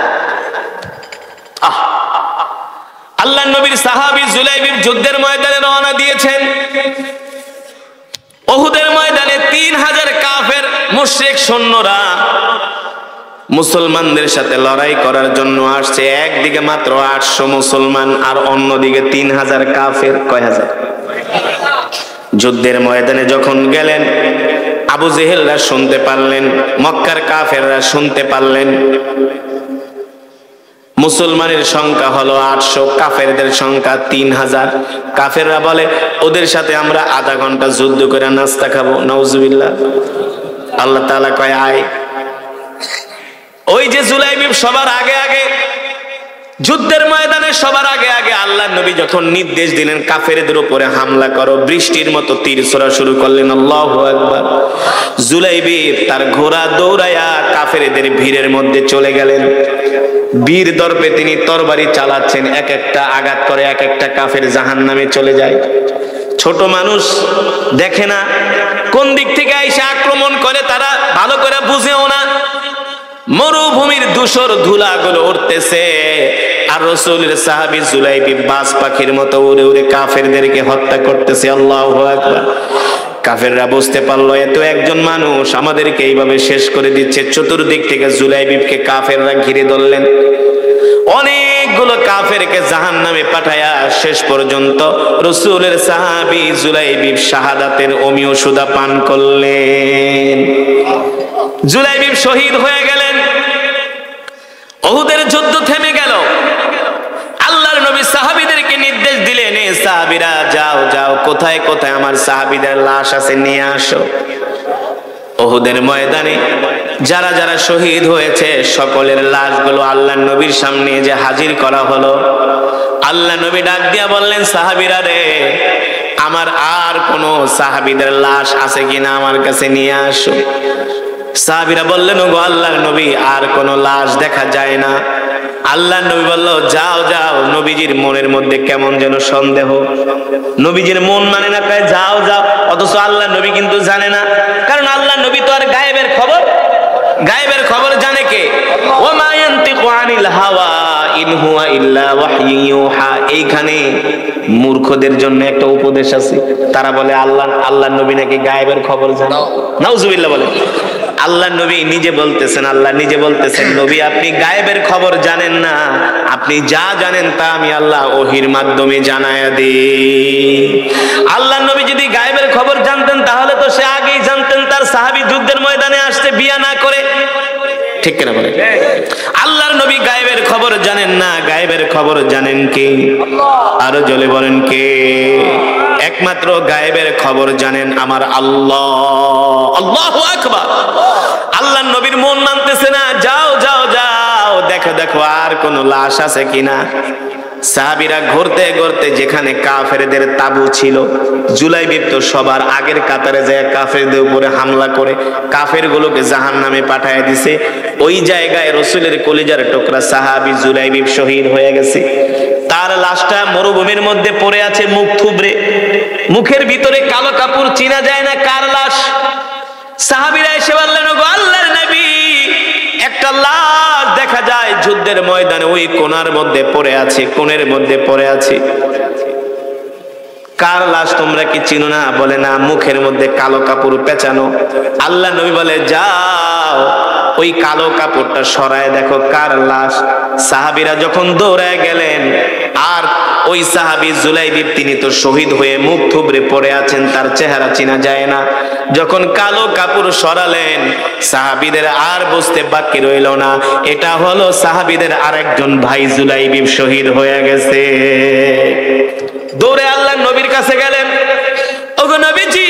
আল্লাহ নবীর সাহাবী জুলাইবিব যুদ্ধের ময়দানে রওনা দিয়েছেন। উহুদের ময়দানে 3000 কাফের মুশরিক সৈন্যরা মুসলমানদের সাথে লড়াই করার জন্য আসছে। একদিকে মাত্র 800 মুসলমান, আর অন্যদিকে 3000 কাফের। কয় হাজার? যুদ্ধের ময়দানে যখন গেলেন, আবু জেহেলরা শুনতে পারলেন, মক্কার কাফেররা শুনতে পারলেন মুসলমানের সংখ্যা হলো 800, কাফেরদের সংখ্যা 3000। কাফেররা বলে ওদের সাথে আমরা আধা ঘন্টা যুদ্ধ করে নাস্তা খাবো। নাউজুবিল্লাহ। আল্লাহ তাআলা কয় আয়। ওই যে জুলাইবিব সবার আগে যুদ্ধের ময়দানে সবার আগে আল্লাহর নবী যখন নির্দেশ দিলেন কাফেরদের উপরে হামলা করো, বৃষ্টির মতো তীর ছোড়া শুরু করলেন। আল্লাহু আকবার। জুলাইবিব তার ঘোড়া দৌড়ায়া কাফেরদের ভিড়ের মধ্যে চলে গেলেন। বীর দর্পে তিনি তরবারি চালাচ্ছেন, এক একটা আঘাত করে এক একটা কাফের জাহান্নামে চলে যায়। ছোট মানুষ দেখে না কোন দিক থেকে এসে আক্রমণ করে, তারা ভালো করে বুঝেও না। মরুভূমির ধূসর ধুলাগুলো উঠতেছে, আর রাসূলের সাহাবী জুলাইবি বাজ পাখির মতো উড়ে উড়ে কাফেরদেরকে হত্যা করতেছে। আল্লাহু আকবার। কাফেররা বুঝতে পারলো এত একজন মানুষ আমাদেরকে এইভাবে শেষ করে দিচ্ছে। চতুর্দিক থেকে জুলাইবিবকে কাফেররা ঘিরে ধরলেন। অনেকগুলো কাফেরকে জাহান্নামে পাঠায়া শেষ পর্যন্ত রাসূলের সাহাবী জুলাইবিব শাহাদাতের অমীয় সুধা পান করলেন। জুলাইবিব শহীদ হয়ে গেলেন। উহুদের যুদ্ধ থেমে গেল। আল্লাহর নবী সাহাবীদেরকে নির্দেশ দিলেন, এ সাহাবীরা যাও যাও, কোথায় কোথায় আমার সাহাবীদের লাশ আছে নিয়ে আসো। উহুদের ময়দানে যারা যারা শহীদ হয়েছে সকলের লাশগুলো আল্লাহর নবীর সামনে যে হাজির করা হলো। আল্লাহ নবী ডাক দিয়া বললেন, সাহাবীরা রে, আমার আর কোন সাহাবীদের লাশ আছে কিনা আমার কাছে নিয়ে আসো। সাহাবীরা বললেন, ওগো আল্লাহর নবী, আর কোন লাশ দেখা যায় না। আল্লাহর নবী বলল, যাও যাও। নবীজির মনের মধ্যে কেমন যেন সন্দেহ। নবীজির মন মানে না, কয় যাও যাও, অথচ আল্লাহর নবী কিন্তু জানে না। কারণ আল্লাহর নবী তো আর গায়েবের খবর জানে কে? ওয়া মা ইয়ানতিকু আনিল হাওয়া ইন হুয়া ইল্লা ওয়াহয়ু ইউহা। এইখানে মূর্খদের জন্য একটা উপদেশ আছে। তারা বলে আল্লাহর নবী নাকি গায়েবের খবর জানে। নাউজুবিল্লাহ বলে। আল্লাহর নবী নিজে বলতেছেন, আল্লাহ নিজে বলতেছেন, নবী আপনি গায়েবের খবর জানেন না, আপনি যা জানেন তা আমি আল্লাহ ওহীর মাধ্যমে জানায়া দিই। আল্লাহর নবী যদি গায়েবের খবর জানতেন তাহলে তো সে আগেই জানতেন তার সাহাবী যুদ্ধের ময়দানে আসছে বিয়া না করে। ঠিক কিনা বলে? আল্লাহর নবী গায়েবের খবর জানেন না, গায়েবের খবর জানেন কে? আরো জলে বলেন কে? একমাত্র গায়েবের খবর জানেন আমার আল্লাহ। আল্লাহু আকবার। আল্লাহর নবীর মন মানতেছে না। যাও যাও যাও, দেখো দেখো আর কোন লাশ আছে কিনা। সাহাবীরা ঘুরতে ঘুরতে যেখানে কাফেরদের তাবু ছিল, জুলাইবিব তো সবার আগের কাতারে যায় কাফেরদের উপরে হামলা করে কাফেরগুলোকে জাহান্নামে পাঠায় দিছে। ওই জায়গায় রাসূলের কলিজার টুকরা সাহাবী জুলাইবিব শহীদ হয়ে গেছে। তার লাশটা মরুভূমির মধ্যে পড়ে আছে, মুখ থুবড়ে, মুখের ভিতরে কালো কাপড়, চেনা যায় না কার লাশ। সাহাবীরা এসে বললেন, ওগো আল্লাহর নবী, একটা লাশ দেখা যায় যুদ্ধের ময়দানে ওই কোণার মধ্যে পড়ে আছে, কোণের মধ্যে পড়ে আছে। কার লাশ তোমরা কি চিনো না? বলে না, মুখের মধ্যে কালো কাপড় পেঁচানো। আল্লাহ নবী বলে, যাও ওই কালো কাপড়টা সরায় দেখো কার লাশ। সাহাবীরা যখন দৌড়ায় গেলেন, আর ওই সাহাবী জুলাইবিব তিনি তো শহীদ হয়ে মুখ থুবড়ে পড়ে আছেন, তার চেহারা চেনা যায় না। যখন কালো কাপড় সরালেন, সাহাবীদের আর বুঝতে বাকি রইল না, এটা হলো সাহাবীদের আরেকজন ভাই জুলাইবিব শহীদ হয়ে গেছে। দৌড়ে আল্লাহ নবীর কাছে গেলেন, ওগো নবীজি,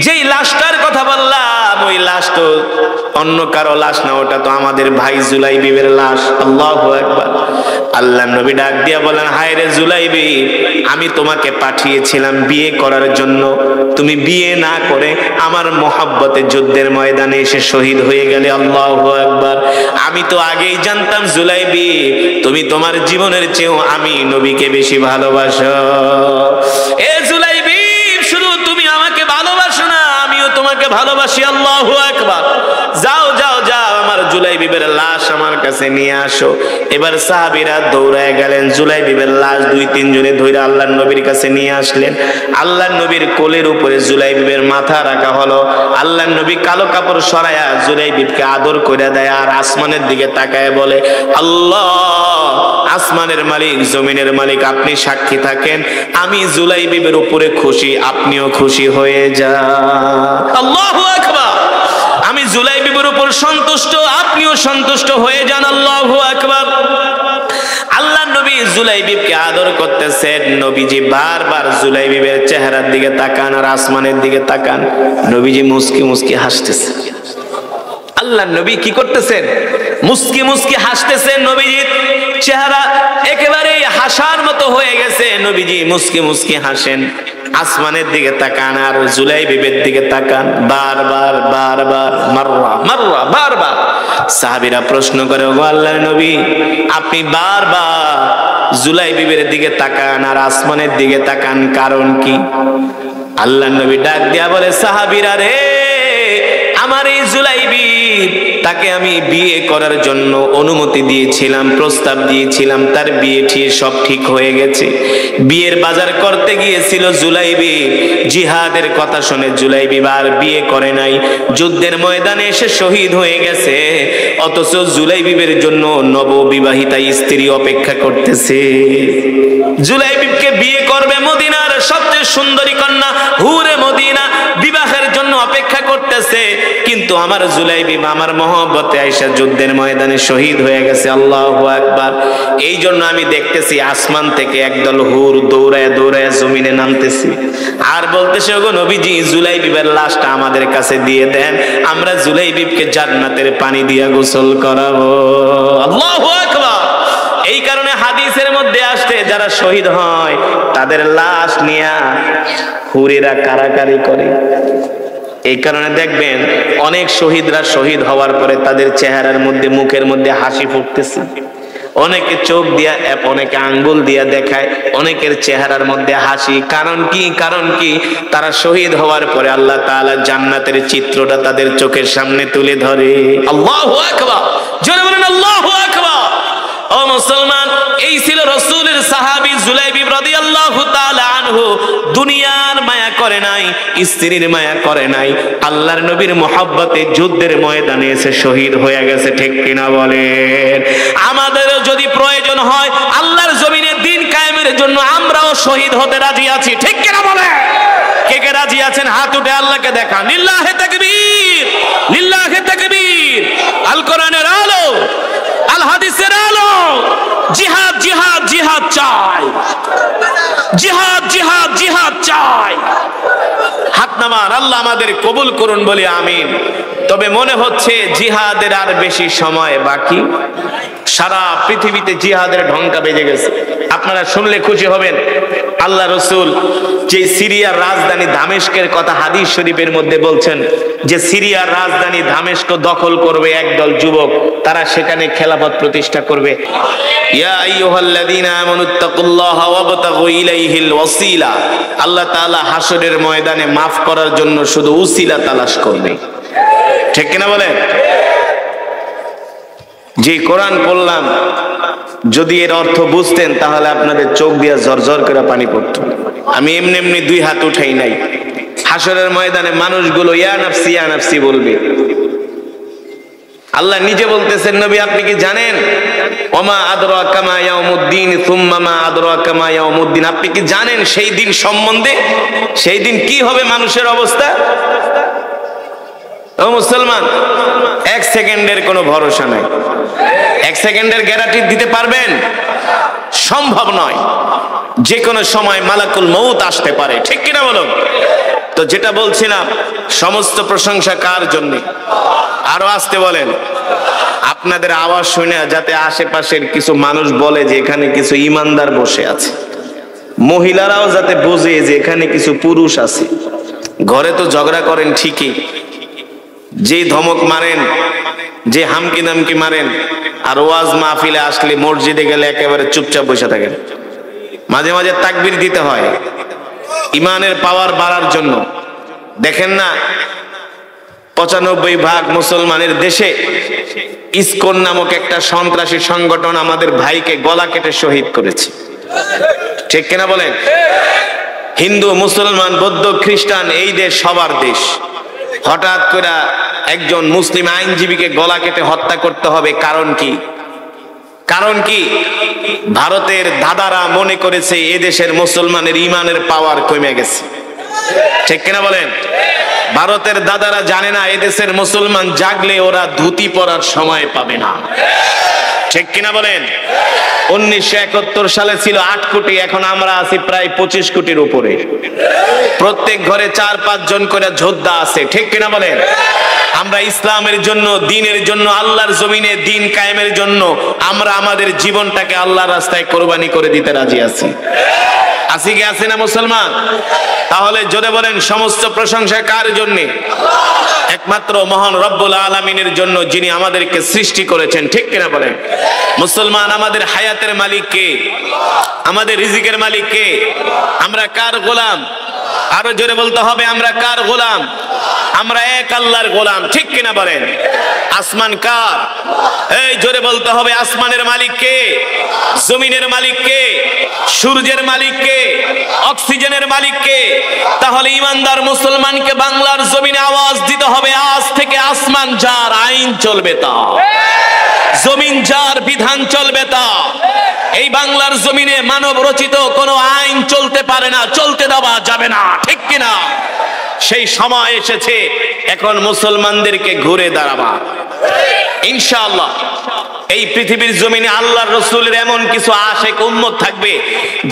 যেই লাশটার কথা বললাম ওই লাশ তো অন্য কারো লাশ না, ওটা তো আমাদের ভাই জুলাইবিবের লাশ। আল্লাহু আকবার। আল্লাহ নবী ডাক দিয়া বলেন, হায় রে জুলাইবিব, আমি তোমাকে পাঠিয়েছিলাম বিয়ে করার জন্য, তুমি বিয়ে না করে আমার মহব্বতে যুদ্ধের ময়দানে এসে শহীদ হয়ে গেলে। আল্লাহু আকবার। আমি তো আগেই জানতাম জুলাইবিব, তুমি তোমার জীবনের চেয়েও আমি নবীকে বেশি ভালোবাসো। এ জুলাইবিব, শুধু তুমি আমাকে ভালোবাসো না, আমিও তোমাকে ভালোবাসি। আল্লাহু আকবার। যাও যাও যাও, আমার জুলাইবিবের লাশ আমার কাছে নিয়ে আসো। এবার সাহাবীরা দৌড়ায় গেলেন, জুলাইবিবের লাশ দুই তিন জনে ধরে আল্লাহর নবীর কাছে নিয়ে আসলেন। আল্লাহর নবীর কোলের উপরে জুলাইবিবের মাথা রাখা হলো। আল্লাহর নবী কালো কাপড় সরায়া জুলাইবিবকে আদর করে দেয়, আর আসমানের দিকে তাকায় বলে, আল্লাহ, আসমানের মালিক, জমিনের মালিক, আপনি সাক্ষী থাকেন, আমি জুলাইবিবের উপরে খুশি, আপনিও খুশি হয়ে যান। আল্লাহু আকবার। আমি জুলাইবিবের উপর সন্তুষ্ট, আপনিও সন্তুষ্ট হয়ে যান। আল্লাহু আকবার। আল্লাহর নবী জুলাইবিবকে আদর করতেছেন। নবীজি বারবার জুলাইবিবের চেহারার দিকে তাকান আর আসমানের দিকে তাকান। নবীজি মুস্কি মুস্কি হাসতেছে। আল্লাহর নবী কি করতেছেন? মুস্কি মুস্কি হাসতেছেন। নবীজির চেহারা একেবারে হাসার মতো হয়ে গেছে। নবীজি মুস্কি মুস্কি হাসেন, আসমানের দিকে তাকান আর জুলাইবিবের দিকে তাকান, বারবার বারবার, মাররা মাররা, বারবার। সাহাবীরা প্রশ্ন করে, ওগো আল্লাহর নবী, আপনি বারবার জুলাইবিবের দিকে তাকান আর আসমানের দিকে তাকান, কারণ কি? আল্লাহর নবী ডাক দিয়া বলে, সাহাবীরা রে, আমার এই জুলাইবিব তাকে আমি বিয়ে করার জন্য অনুমতি দিয়েছিলাম, প্রস্তাব দিয়েছিলাম, তার বিয়ে ঠিক সব ঠিক হয়ে গেছে। বিয়ের বাজার করতে গিয়েছিল জুলাইবি, জিহাদের কথা শুনে জুলাইবি আর বিয়ে করে নাই, যুদ্ধের ময়দানে এসে শহীদ হয়ে গেছে। অথচ জুলাইবিবের জন্য নববিবাহিতা স্ত্রী অপেক্ষা করতেছে। জুলাইবিবকে বিয়ে করবে মদিনার সবচেয়ে সুন্দরী কন্যা হুরে মদিনা, বিবাহের জন্য অপেক্ষা করতেছে। কিন্তু আমার জুলাইবিব আমার মহব্বতে আয়েশা যুদ্ধের ময়দানে শহীদ হয়ে গেছে। আল্লাহু আকবার। এই জন্য আমি দেখতেছি আসমান থেকে একদল হুর দৌড়ায় দৌড়ায় জমিনে নামতেছি আর বলতেছে, ওগো নবীজি, জুলাইবিবের লাশটা আমাদের কাছে দিয়ে দেন, আমরা জুলাইবিবকে জান্নাতের পানি দিয়া গোসল করাবো। আল্লাহু আকবার। এই কারণে হাদিসের মধ্যে আসছে, যারা শহীদ হয় তাদের লাশ নিয়ে হুরেরা কারাকারি করে। এই কারণে দেখবেন অনেক শহীদরা শহীদ হওয়ার পরে তাদের চেহারার মধ্যে, মুখের মধ্যে হাসি ফুটতেছে। অনেকে চোখ দিয়া, অনেকে আঙ্গুল দিয়া দেখায়, অনেকের চেহারার মধ্যে হাসি। কারণ কি? কারণ কি? তারা শহীদ হওয়ার পরে আল্লাহ তাআলা জান্নাতের চিত্রটা তাদের চোখের সামনে তুলে ধরে। আল্লাহু আকবার। জোরে বলেন আল্লাহু আকবার। ও মুসলমান, এই ছিল রাসূলের সাহাবী জুলাইবিব রাদিয়াল্লাহু তাআলা আনহু। দুনিয়ার মায়া করে নাই, স্ত্রীর মায়া করে নাই, আল্লাহর নবীর মহব্বতে যুদ্ধের ময়দানে এসে শহীদ হয়ে গেছে। ঠিক কিনা বলেন? আমাদেরও যদি প্রয়োজন হয় আল্লাহর জমিনে দ্বীন কায়েমের জন্য আমরাও শহীদ হতে রাজি আছি। ঠিক কিনা বলেন? কে কে রাজি আছেন? হাত উঠে আল্লাহকে দেখান। লিল্লাহি তাকবীর, লিল্লাহি তাকবীর। আল কোরআনের আলো, আল হাদিসের আলো। জিহাদ জিহাদ জিহাদ চাই, জিহাদ জিহাদ জিহাদ চাই। হাত নামান, আল্লাহ আমাদের কবুল করুন বলি আমিন। তবে মনে হচ্ছে জিহাদের আর বেশি সময় বাকি। সারা পৃথিবীতে জিহাদের ঢঙ্কা বেজে গেছে। আপনারা শুনলে খুশি হবেন, আল্লাহ রসুল যে সিরিয়ার রাজধানী দামেস্কের কথা হাদিস শরীফের মধ্যে বলছেন, যে সিরিয়ার রাজধানী দামেস্ক দখল করবে একদল যুবক, তারা সেখানে খেলাফত প্রতিষ্ঠা করবে। ইয়া আইয়ুহাল্লাযীনা আমানুত্তাকুল্লাহা ওয়াবতাগু ইলাইহিল ওয়াসিলা। আল্লাহ তাআলা হাসরের ময়দানে মাফ করার জন্য শুধু উসিলা তালাশ করবে। ঠিক কিনা বলেন? যে কোরআন পড়লাম, যদি এর অর্থ বুঝতেন তাহলে আপনাদের চোখ দিয়ে ঝরঝর করে পানি পড়তো। আমি এমনি এমনি দুই হাত উঠাই নাই। হাসরের ময়দানে মানুষগুলো ইয়া নাফসি ইয়া নাফসি বলবে। আল্লাহ নিজে বলতেছেন, নবী আপনি কি জানেন? ওমা আদরাকা মা ইয়াউমুদ্দিন সুম্মা মা আদরাকা মা ইয়াউমুদ্দিন। আপনি কি জানেন সেই দিন সম্বন্ধে? সেই দিন কি হবে মানুষের অবস্থা? ও মুসলমান, এক সেকেন্ডের কোনো ভরসা নাই। এক সেকেন্ডের গ্যারান্টি দিতে পারবেন? সম্ভব নয়। যে কোনো সময় মালাকুল মউত আসতে পারে। ঠিক কিনা বলো? তো যেটা বলছিলাম, সমস্ত প্রশংসা কার জন্য? আরো আসতে বলেন। আপনাদের আওয়াজ শুনে যাতে আশেপাশের কিছু মানুষ বলে যে এখানে কিছু ইমানদার বসে আছে, মহিলারাও যাতে বোঝে যে এখানে কিছু পুরুষ আছে। ঘরে তো ঝগড়া করেন ঠিকই, যে ধমক মারেন, যে হামকি দামকি মারেন, আর ওয়াজ মাহফিলে আসলে, মসজিদে গেলে একেবারে চুপচাপ বসে থাকেন। মাঝে মাঝে তাকবীর দিতে হয় ইমানের পাওয়ার বাড়ার জন্য। দেখেন না, ৯৫% মুসলমানের দেশে ইসকন নামক একটা সন্ত্রাসী সংগঠন আমাদের ভাইকে গলা কেটে শহীদ করেছে। ঠিক কিনা বলেন? হিন্দু, মুসলমান, বৌদ্ধ, খ্রিস্টান, এই দেশ সবার দেশ। হঠাৎ করে একজন মুসলিম আইনজীবীকে গলা কেটে হত্যা করতে হবে, কারণ কি? কারণ কি? ভারতের দাদারা মনে করেছে এদেশের মুসলমানের ইমানের পাওয়ার কমে গেছে। ঠিক কিনা বলেন? ভারতের দাদারা জানে না এদেশের মুসলমান জাগলে ওরা ধুতি পরার সময় পাবে না। ঠিক কিনা বলেন? 1971 সালে ছিল 8 কোটি, এখন আমরা আছি প্রায় 25 কোটির উপরে। প্রত্যেক ঘরে 4-5 জন করে যোদ্ধা আছে। ঠিক কিনা বলেন? আমরা ইসলামের জন্য, দ্বীনের জন্য, আল্লাহর জমিনে দ্বীন কায়েমের জন্য আমরা আমাদের জীবনটাকে আল্লাহর রাস্তায় কোরবানি করে দিতে রাজি আছি। আছি কি আছে না মুসলমান? তাহলে জোরে বলেন, সমস্ত প্রশংসা কার জন্য? একমাত্র মহান রব্বুল আলামিনের জন্য, যিনি আমাদেরকে সৃষ্টি করেছেন। ঠিক কিনা বলেন? মুসলমান, আমাদের হায়াতের মালিক কে? আমাদের রিজিকের মালিক কে? আমরা কার গোলাম? আরো জোরে বলতে হবে, আমরা কার গোলাম? আমরা এক আল্লাহর গোলাম, ঠিক কিনা বলেন? আসমান কার? এই জোরে বলতে হবে, আসমানের মালিক কে? জমিনের মালিক কে? সূর্যের মালিক কে? অক্সিজেনের মালিক কে? তাহলে ইমানদার মুসলমানকে বাংলার জমিনে আওয়াজ দিতে হবে, আজ থেকে আসমান যার, আইন চলবে তা, জমিন যার, বিধান চলবে তা। এই বাংলার জমিনে মানব রচিত কোনো আইন চলতে পারে না, চলতে দেওয়া যাবে না, ঠিক কিনা? সেই সময় এসেছে, এখন মুসলমানদেরকে ঘুরে দাঁড়াবা ইনশাআল্লাহ। এই পৃথিবীর জমিনে আল্লাহর রসুলের এমন কিছু আশেক উম্মত থাকবে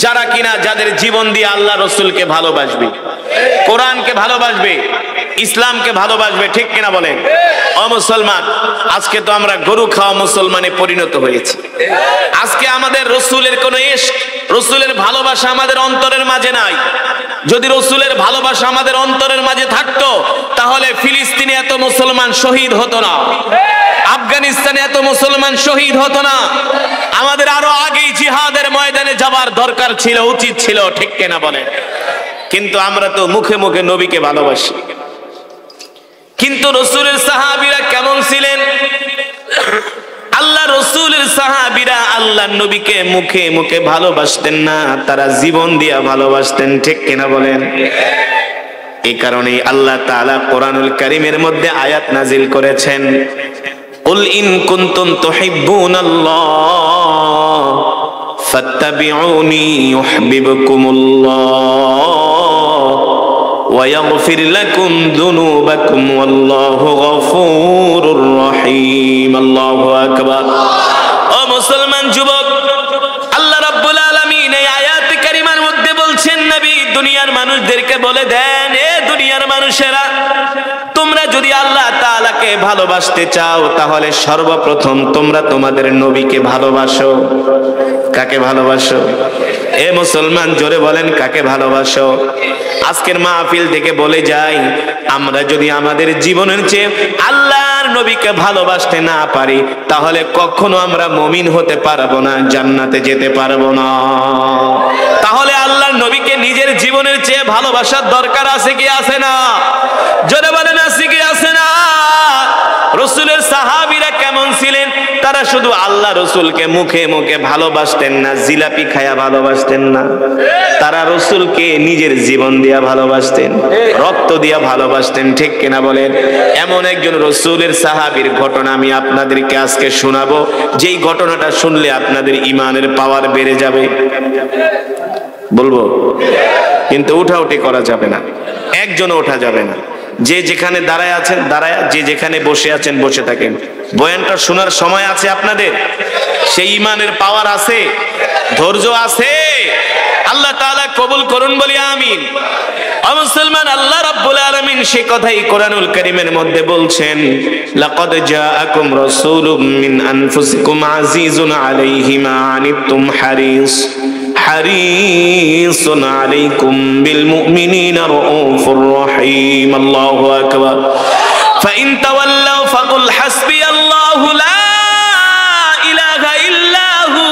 যারা কিনা যাদের জীবন দিয়ে আল্লাহ রসুলকে ভালোবাসবে, কোরআনকে ভালোবাসবে, ইসলামকে ভালোবাসবে, ঠিক কিনা বলেন? ও মুসলমান, আজকে তো আমরা গরু খাওয়া মুসলমানে পরিণত হয়েছে। আজকে আমাদের রসুলের কোন ইশক, রসুলের ভালোবাসা আমাদের অন্তরের মাঝে নাই। যদি রসুলের ভালোবাসা আমাদের অন্তরের মাঝে থাকতো তাহলে ফিলিস্তিনে এত মুসলমান শহীদ হতো না, আফগানিস্তানে এত মুসলমান শহীদ হতো না। আমাদের আরো আগেই জিহাদের ময়দানে যাবার দরকার ছিল, উচিত ছিল, ঠিক কিনা বলেন? কিন্তু আমরা তো মুখে মুখে নবীকে ভালোবাসি, কিন্তু রসুলের সাহাবীরা কেমন ছিলেন? আল্লাহ রসুলের সাহাবীরা আল্লাহ নবীকে মুখে মুখে ভালোবাসতেন না, তারা জীবন দিয়া ভালোবাসতেন, ঠিক কিনা বলেন? এই কারণে আল্লাহ তাআলা কোরআনুল কারীমের মধ্যে আয়াত নাজিল করেছেন, কুল ইন কুনতুম তুহিব্বুনাল্লাহ ফাত্তাবিউনি ইউহিব্বুকুমুল্লাহ ওয়া ইয়াগফির লাকুম যুনুবাকুম ওয়াল্লাহু গফুরুর রহিম। আল্লাহু আকবার। ও মুসলমান যুবক, আল্লাহ রাব্বুল আলামিন এই আয়াত কারিমার মধ্যে বলছেন, নবী দুনিয়ার মানুষদেরকে বলে দেন, এ দুনিয়ার মানুষেরা, তোমরা যদি আল্লাহ তাআলাকে ভালোবাসতে চাও তাহলে সর্বপ্রথম তোমরা তোমাদের নবীকে ভালোবাসো। কাকে ভালোবাসো? এ মুসলমান জোরে বলেন, কাকে ভালোবাসো? আজকের মাহফিল থেকে বলে যাই, আমরা যদি আমাদের জীবনের চেয়ে আল্লাহর নবীকে ভালোবাসতে না পারি তাহলে কখনো আমরা মুমিন হতে পারবো না, জান্নাতে যেতে পারবো না। তাহলে আল্লাহর নবীকে নিজের জীবনের চেয়ে ভালোবাসার দরকার আছে কি আছে না? জোরে বলেন, আছে কি আছে না? রসুলের সাহাবীরা কেমন ছিলেন? তারা শুধু আল্লাহ রসুলকে মুখে মুখে ভালোবাসতেন না, জিলাপি খায়া ভালোবাসতেন না, তারা রসুলকে নিজের জীবন দিয়া ভালোবাসতেন, রক্ত দিয়া ভালোবাসতেন, ঠিক কিনা বলেন? এমন একজন রসুলের সাহাবীর ঘটনা আমি আপনাদেরকে আজকে শোনাবো, যেই ঘটনাটা শুনলে আপনাদের ইমানের পাওয়ার বেড়ে যাবে। বলবো, কিন্তু উঠাউঠি করা যাবে না, একজনও ওঠা যাবে না। যে যেখানে দাঁড়ায় আছেন দাঁড়ায়, যে যেখানে বসে আছেন বসে থাকেন। বয়ানটা শোনার সময় আছে আপনাদের, সেই ইমানের পাওয়ার আছে, ধৈর্য আছে। আল্লাহ তাআলা কবুল করুন, বলি আমিন। ও মুসলমান, আল্লাহ রাব্বুল আলামিন সেই কথাই কোরআনুল কারীমের মধ্যে বলছেন, লাকাদ জাআকুম রাসূলুম মিন আনফুসিকুম আজিজুন আলাইহি মা আনিতুম হারিসুন আলাইকুম বিল মুমিনিনা রাউফুর রহিম। আল্লাহু আকবার। ফাইন তাওয়াল্লাউ ফাকুল হাসবিয়াল্লাহু লা ইলাহা ইল্লাহু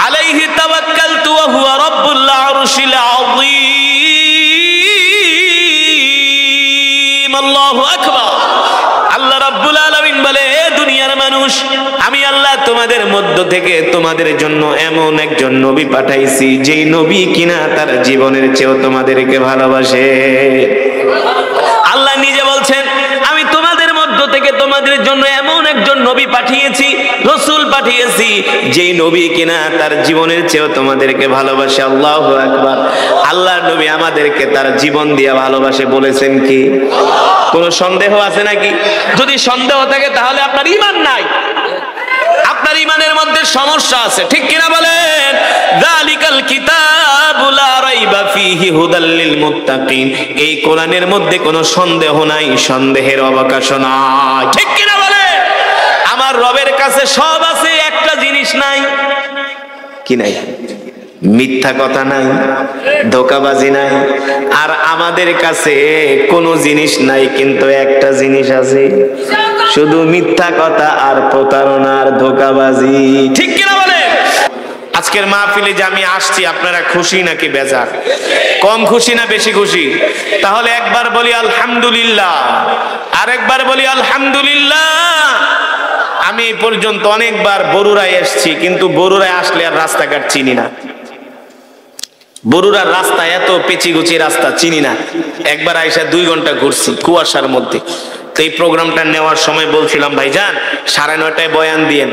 আলাইহি তাওয়াক্কালতু ওয়া হুয়া রাব্বুল আরশিল আযীম। আল্লাহু আকবার। আল্লাহ রাব্বুল আলামিন বলে, হে দুনিয়ার মানুষ, আমি আল্লাহ তোমাদের মধ্য থেকে তোমাদের জন্য এমন একজন নবী পাঠাইছি, যেই নবী কিনা তার জীবনের চেয়েও তোমাদেরকে ভালোবাসে। আল্লাহ নিজে বলছেন, আমি তোমাদের মধ্য থেকে তোমাদের জন্য এমন একজন নবী পাঠিয়েছি, রসুল পাঠিয়েছি, যেই নবী কিনা তার জীবনের চেয়েও তোমাদেরকে ভালোবাসে। আল্লাহু আকবার। আল্লাহর নবী আমাদেরকে তার জীবন দিয়ে ভালোবাসে বলেছেন কি? কোনো সন্দেহ আছে নাকি? যদি সন্দেহ থাকে তাহলে আপনার ঈমান নাই, আপনার ঈমানের মধ্যে সমস্যা আছে, ঠিক কিনা বলেন? যালিকাল কিতাবু লা রাইবা ফীহি হুদাল লিল মুত্তাকিন। এই কোরআনের মধ্যে কোনো সন্দেহ নাই, সন্দেহের অবকাশ নাই, ঠিক কিনা বলেন? আমার রবের কাছে সব আছে, একটা জিনিস নাই। কি নাই? মিথ্যা কথা নাই, ধোঁকাবাজি নাই। আর আমাদের কাছে কোনো জিনিস নাই, কিন্তু একটা জিনিস আছে, শুধু মিথ্যা কথা আর প্রতারণা আর ধোঁকাবাজি, ঠিক কিনা বলে? আজকে আজকের মাহফিলে যে আমি আসছি আপনারা খুশি নাকি বেজার? কম খুশি না বেশি খুশি? তাহলে একবার বলি আলহামদুলিল্লাহ, আরেকবার বলি আলহামদুলিল্লাহ। আমি এই পর্যন্ত অনেকবার বরুড়ায় এসেছি, কিন্তু বরুড়ায় আসলে আর রাস্তাঘাট চিনি না। বরুড়ার রাস্তা এত পেচিগুচি রাস্তা চিনি না। একবার আইসা 2 ঘন্টা ঘুরছি কুয়াশার মধ্যে। তো এই প্রোগ্রামটা নেওয়ার সময় বলছিলাম ভাইজান 9:30টায় বয়ান দিয়েন,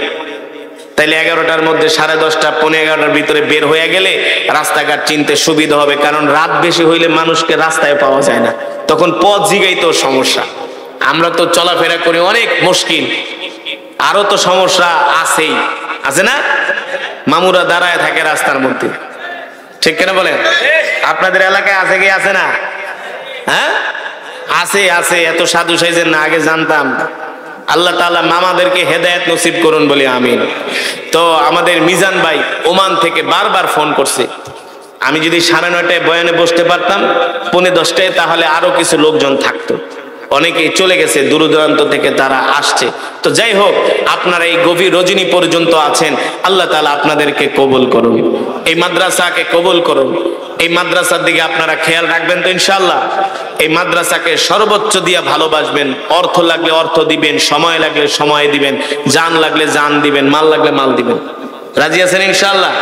তাইলে 11টার মধ্যে 10:30 পৌনে 11টার ভিতরে বের হয়ে গেলে রাস্তাঘাট চিনতে সুবিধা হবে। কারণ রাত বেশি হইলে মানুষকে রাস্তায় পাওয়া যায় না, তখন পথ জিগাইতেও সমস্যা। আমরা তো চলাফেরা করি অনেক মুশকিল, আরো তো সমস্যা আছেই, আছে না? মামুরা দাঁড়ায় থাকে রাস্তার মধ্যে, ঠিক কেন বলেন? আপনাদের এলাকায় আছে কি আছে না? হ্যাঁ আছে, আছে। এত সাধু সাইজের না, আগে জানতাম। আল্লাহ তাআলা মামাদেরকে হেদায়েত নসিব করুন বলি আমিন। তো আমাদের মিজান ভাই ওমান থেকে বারবার ফোন করছে, আমি যদি 9:30টায় বয়ানে বসতে পারতাম 9:45টায়, তাহলে আরো কিছু লোকজন থাকতো। অনেকেই চলে গেছে, দূর দূরান্ত থেকে তারা আসছে। তো যাই হোক, আপনারা এই গভীর রজনী পর্যন্ত আছেন, আল্লাহ তাআলা আপনাদেরকে কবুল করুন, এই মাদ্রাসাকে কবুল করুন। এই মাদ্রাসার দিকে আপনারা খেয়াল রাখবেন তো ইনশাআল্লাহ। এই মাদ্রাসাকে সর্বোচ্চ দিয়ে ভালোবাসবেন, অর্থ লাগলে অর্থ দিবেন, সময় লাগলে সময় দিবেন, জান লাগলে জান দিবেন, মাল লাগলে মাল দিবেন। রাজি আছেন ইনশাআল্লাহ?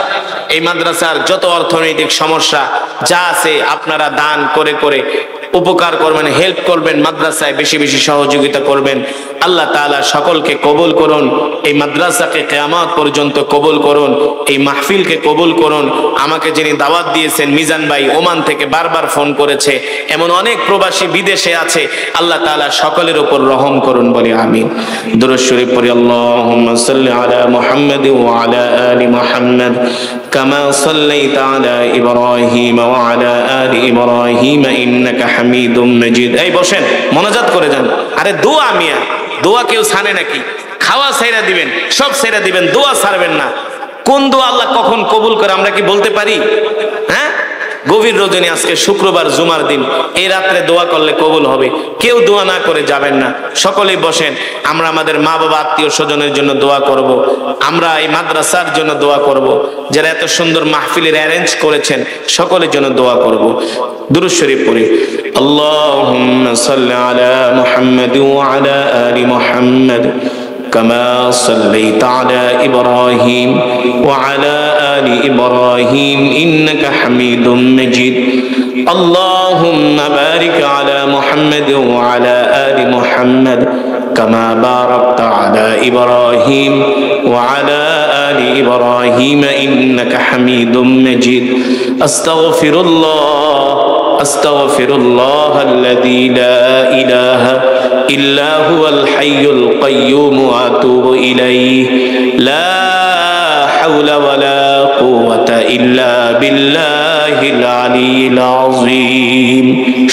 এই মাদ্রাসার যত অর্থনৈতিক সমস্যা যা আছে আপনারা দান করে করে উপকার করবেন, হেল্প করবেন, মাদ্রাসায় বেশি বেশি সহযোগিতা করবেন। আল্লাহ তাআলা সকলকে কবুল করুন, এই মাদ্রাসাকে কিয়ামত পর্যন্ত কবুল করুন, এই মাহফিলকে কবুল করুন। আমাকে যিনি দাওয়াত দিয়েছেন মিজান ভাই ওমান থেকে বারবার ফোন করেছে, এমন অনেক প্রবাসী বিদেশে আছে, আল্লাহ তাআলা সকলের উপর রহম করুন বলি আমিন। দুরূদ শরীফ পড়ি, আল্লাহুম্মা সাল্লি আলা মুহাম্মাদ ওয়া আলা আলি মুহাম্মাদ কামা সাল্লাইতা আলা ইব্রাহিম ওয়া আলা আলি ইব্রাহিম ইন্নাকা হামিদুম মাজিদ। এই বসেন, মোনাজাত করে যান। আরে দোয়া মিয়া, দোয়া কেউ ছানে নাকি? খাওয়া ছাইরা দিবেন, সব ছাইরা দিবেন, দোয়া ছাড়বেন না। কোন দোয়া আল্লাহ কখন কবুল করে আমরা কি বলতে পারি? হ্যাঁ, গভীর রজনী, আজকে শুক্রবার জুমার দিন, এই রাত্রে দোয়া করলে কবুল হবে। কেউ দোয়া না করে যাবেন না, সকলেই বসেন। আমরা আমাদের মা বাবা আত্মীয় স্বজনের জন্য দোয়া করব, আমরা এই মাদ্রাসার জন্য দোয়া করব, যারা এত সুন্দর মাহফিলের অ্যারেঞ্জ করেছেন সকলের জন্য দোয়া করব। দুরূদ শরীফ পড়ি, আল্লাহুম্মা সাল্লি আলা মুহাম্মাদ ওয়া আলা আলি মুহাম্মাদ كما صليت على إبراهيم وعلى آل إبراهيم إنك حميد مجيد اللهم بارك على محمد وعلى آل محمد كما باركت على إبراهيم وعلى آل إبراهيم إنك حميد مجيد أستغفر الله الذي لا إله إلا هو الحي القيوم وأتوب إليه لا حول ولا قوة إلا بالله العلي العظيم।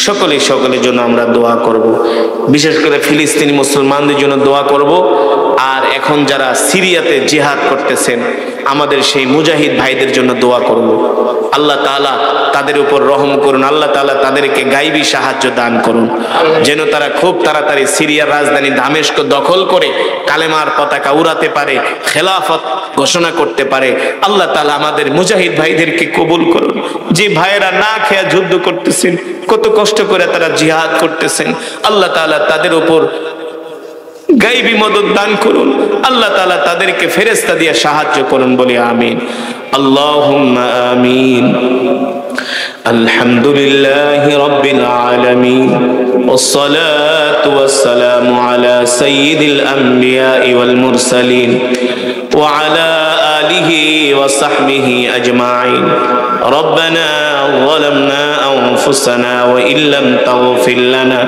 সকলের জন্য আমরা দোয়া করব, বিশেষ করে ফিলিস্তিনি মুসলমানদের জন্য দোয়া করব। আর এখন যারা সিরিয়াতে জিহাদ করতেছেন আমাদের সেই মুজাহিদ ভাইদের জন্য দোয়া করব। আল্লাহ তাআলা তাদের উপর রহম করুন, আল্লাহ তাআলা তাদেরকে গায়বী সাহায্য দান করুন, যেন তারা খুব তাড়াতাড়ি সিরিয়ার রাজধানী দামেস্ক দখল করে কালেমার পতাকা উড়াতে পারে, খেলাফত ঘোষণা করতে পারে। আল্লাহ তাআলা আমাদের মুজাহিদ ভাইদেরকে কবুল করুন, যে ভাইয়েরা না খেয়ে যুদ্ধ করতেছেন, কত কষ্ট করে তারা জিহাদ করতেছেন, আল্লাহ তাআলা তাদের উপর গায়বী মদদ দান করুন, আল্লাহ তাআলা তাদেরকে ফেরেশতা দিয়ে সাহায্য করুন বলি আমিন। আল্লাহুম্মা আমিন। আলহামদুলিল্লাহি রাব্বিল আলামিন ওয়াসসালাতু ওয়াসসালামু আলা সাইয়্যিদিল আমবিয়াই ওয়াল মুরসালিন ওয়া আলা আলিহি ওয়া সাহবিহি আজমাইন। রব্বানা যালামনা আনফুসানা ওয়া ইল্লাম তাগফির লানা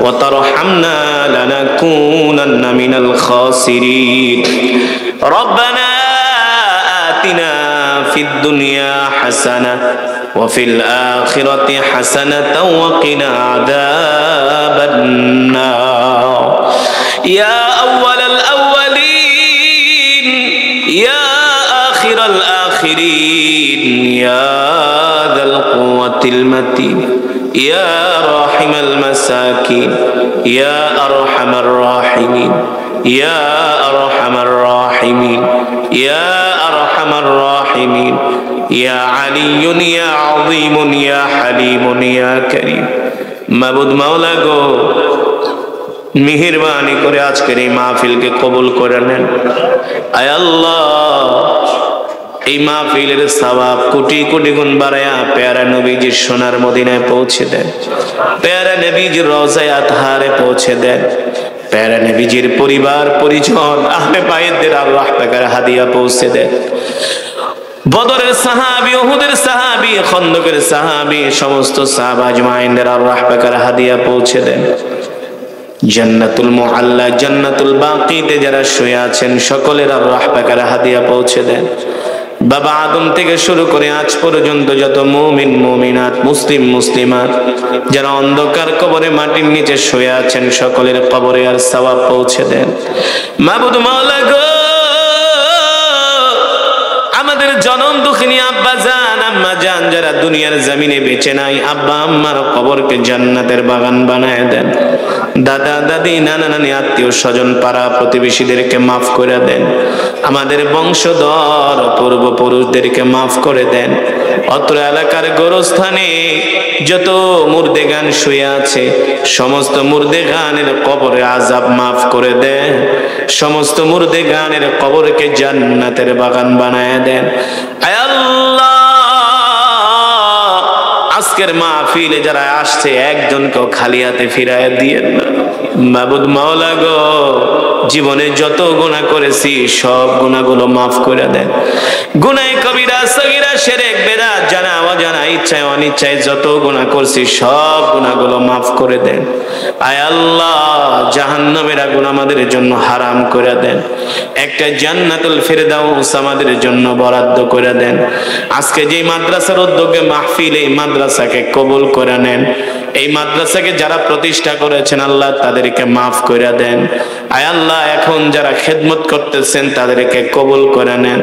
ওয়া তারহামনা লানাকুনান্না মিনাল খাসিরিন। রব্বানা আতিনা ফিদ দুনিয়া হাসানাহ ওয়া ফিল আখিরাতি হাসানাতাও ওয়া কিনা আযাবান নার। ইয়া আউওয়ালাল আউওয়ালিন ইয়া আখিরাল আখিরিন ইয়া যাল কুওয়াতিল মাতিন ইয়া রাহিমাল মাসাকিন ইয়া আরহামার রাহিমিন ইয়া আরহামার রাহিমিন ইয়া আরহামার আরহামার রাহিমিন ইয়া আলিয়ুন ইয়া আযীমুন ইয়া হালিমুন ইয়া কারীম। মাবুদ মাওলা গো, মেহেরবানি করে আজকের এই মাহফিলকে কবুল করে নেন। আয় আল্লাহ, এই মাহফিলের সওয়াব কোটি কোটি গুণ বাড়ায়া প্যারা নবীজির সোনার মদিনায় পৌঁছে দেন, প্যারা নবীজির রওজায়ে আতহারে পৌঁছে দেন, প্যারা নবীজির পরিবার পরিজন আহলে বাইতদের আল্লাহ পাকের হাদিয়া পৌঁছে দেন। বদরের সাহাবী, উহুদের সাহাবী, খন্দকের সাহাবী, সমস্ত সাহাবা আজমাইনদের আল্লাহ পাকের হাদিয়া পৌঁছে দেন। জান্নাতুল মুআল্লা, জান্নাতুল বাকিতে যারা শুয়ে আছেন সকলের আল্লাহ পাকের হাদিয়া পৌঁছে দেন। বাবা আদম থেকে শুরু করে আজ পর্যন্ত যত মুমিন মুমিনাত, মুসলিম মুসলিমাত যারা অন্ধকার কবরে মাটির নিচে শুয়ে আছেন সকলের কবরে আর সওয়াব পৌঁছে দেন। মাবুদ মাওলা গো, আমাদের জনম দুঃখিনী আব্বা জান আম্মা জান যারা দুনিয়ার জমিনে বেঁচে নাই, আব্বা আম্মার কবরকে জান্নাতের বাগান বানায় দেন। দাদা দাদি নানা নানি আত্মীয় স্বজন পাড়া প্রতিবেশীদেরকে মাফ করে দেন। আমাদের বংশধর পূর্বপুরুষদেরকে মাফ করে দেন। অত্র এলাকার গোরস্থানে যত মুর্দেগান শুয়ে আছে সমস্ত মুর্দেগানের কবরে আযাব মাফ করে দেন। সমস্ত মুর্দেগানের কবরকে জান্নাতের বাগান বানায় দেন। আয় আল্লাহ, আজকের মাহফিলে যারা আসছে একজনকেও খালি হাতে ফিরায় দিয়েন না। মাবুদ মাওলা গো, জীবনে যত গুনাহ করেছি সব গুনাহগুলো মাফ করে দেন। গুনাহে কবিরা সগীরা শিরক বেদাত জানা অজানা ইচ্ছায় অনিচ্ছায় যত গুনাহ করছি সব গুনাহগুলো মাফ করে দেন। আয় আল্লাহ, জাহান্নামের আগুন আমাদের জন্য হারাম করে দেন। একটা জান্নাতুল ফিরদাউস আমাদের জন্য বরাদ্দ করে দেন। আজকে যে মাদ্রাসার উদ্যোগে মাহফিল, এই মাদ্রাসাকে কবুল করে নেন। এই মাদ্রাসাকে যারা প্রতিষ্ঠা করেছেন আল্লাহ তাদেরকে মাফ করে দেন। আয় আল্লাহ, এখন যারা খেদমত করতেছেন তাদেরকে কবুল করে নেন।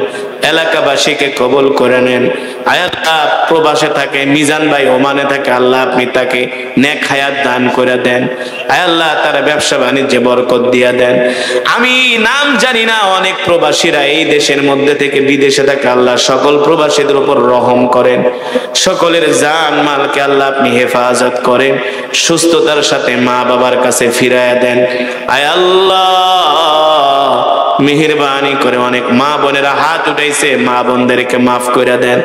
এলাকাবাসীকে কবুল করে নেন। আয় আল্লাহ, প্রবাসে থাকে মিজান ভাই ওমানে থাকে, আল্লাহ আপনি তাকে নেক হায়াত দান করে দেন। আয় আল্লাহ, তার ব্যবসা বাণিজ্যে বরকত দিয়ে দেন। আমি নাম জানি না, অনেক প্রবাসীরা এই দেশের মধ্যে থেকে বিদেশে থাকে, আল্লাহ সকল প্রবাসীদের উপর রহম করেন। সকলের জান মালকে আল্লাহ আপনি হেফাজত করেন। সুস্থতার সাথে মা বাবার কাছে ফিরায়া দেন। আয় আল্লাহ, মেহেরবানি করে অনেক মা বোনেরা হাত উঠাইছে, মা বোনদেরকে মাফ করে দেন।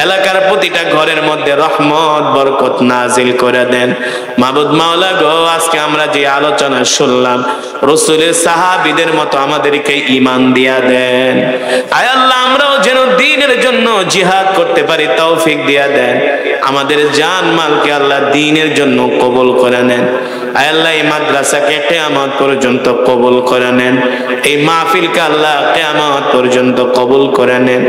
এলাকার প্রতিটা ঘরের মধ্যে রহমত বরকত নাজিল করে দেন। মাবুদ মাওলা গো, আজকে আমরা যে আলোচনা শুনলাম রাসূলের সাহাবীদের মতো আমাদেরকে ঈমান দিয়া দেন। আয় আল্লাহ, আমরাও যেন দ্বীনের জন্য জিহাদ করতে পারি তৌফিক দিয়া দেন। আমাদের জান মালকে আল্লাহ দ্বীনের জন্য কবুল করে নেন। আয় আল্লাহ, এই মাদ্রাসাকে কিয়ামত পর্যন্ত কবুল করে নেন। এই মাহফিলকে আল্লাহ কিয়ামত পর্যন্ত কবুল করে নেন।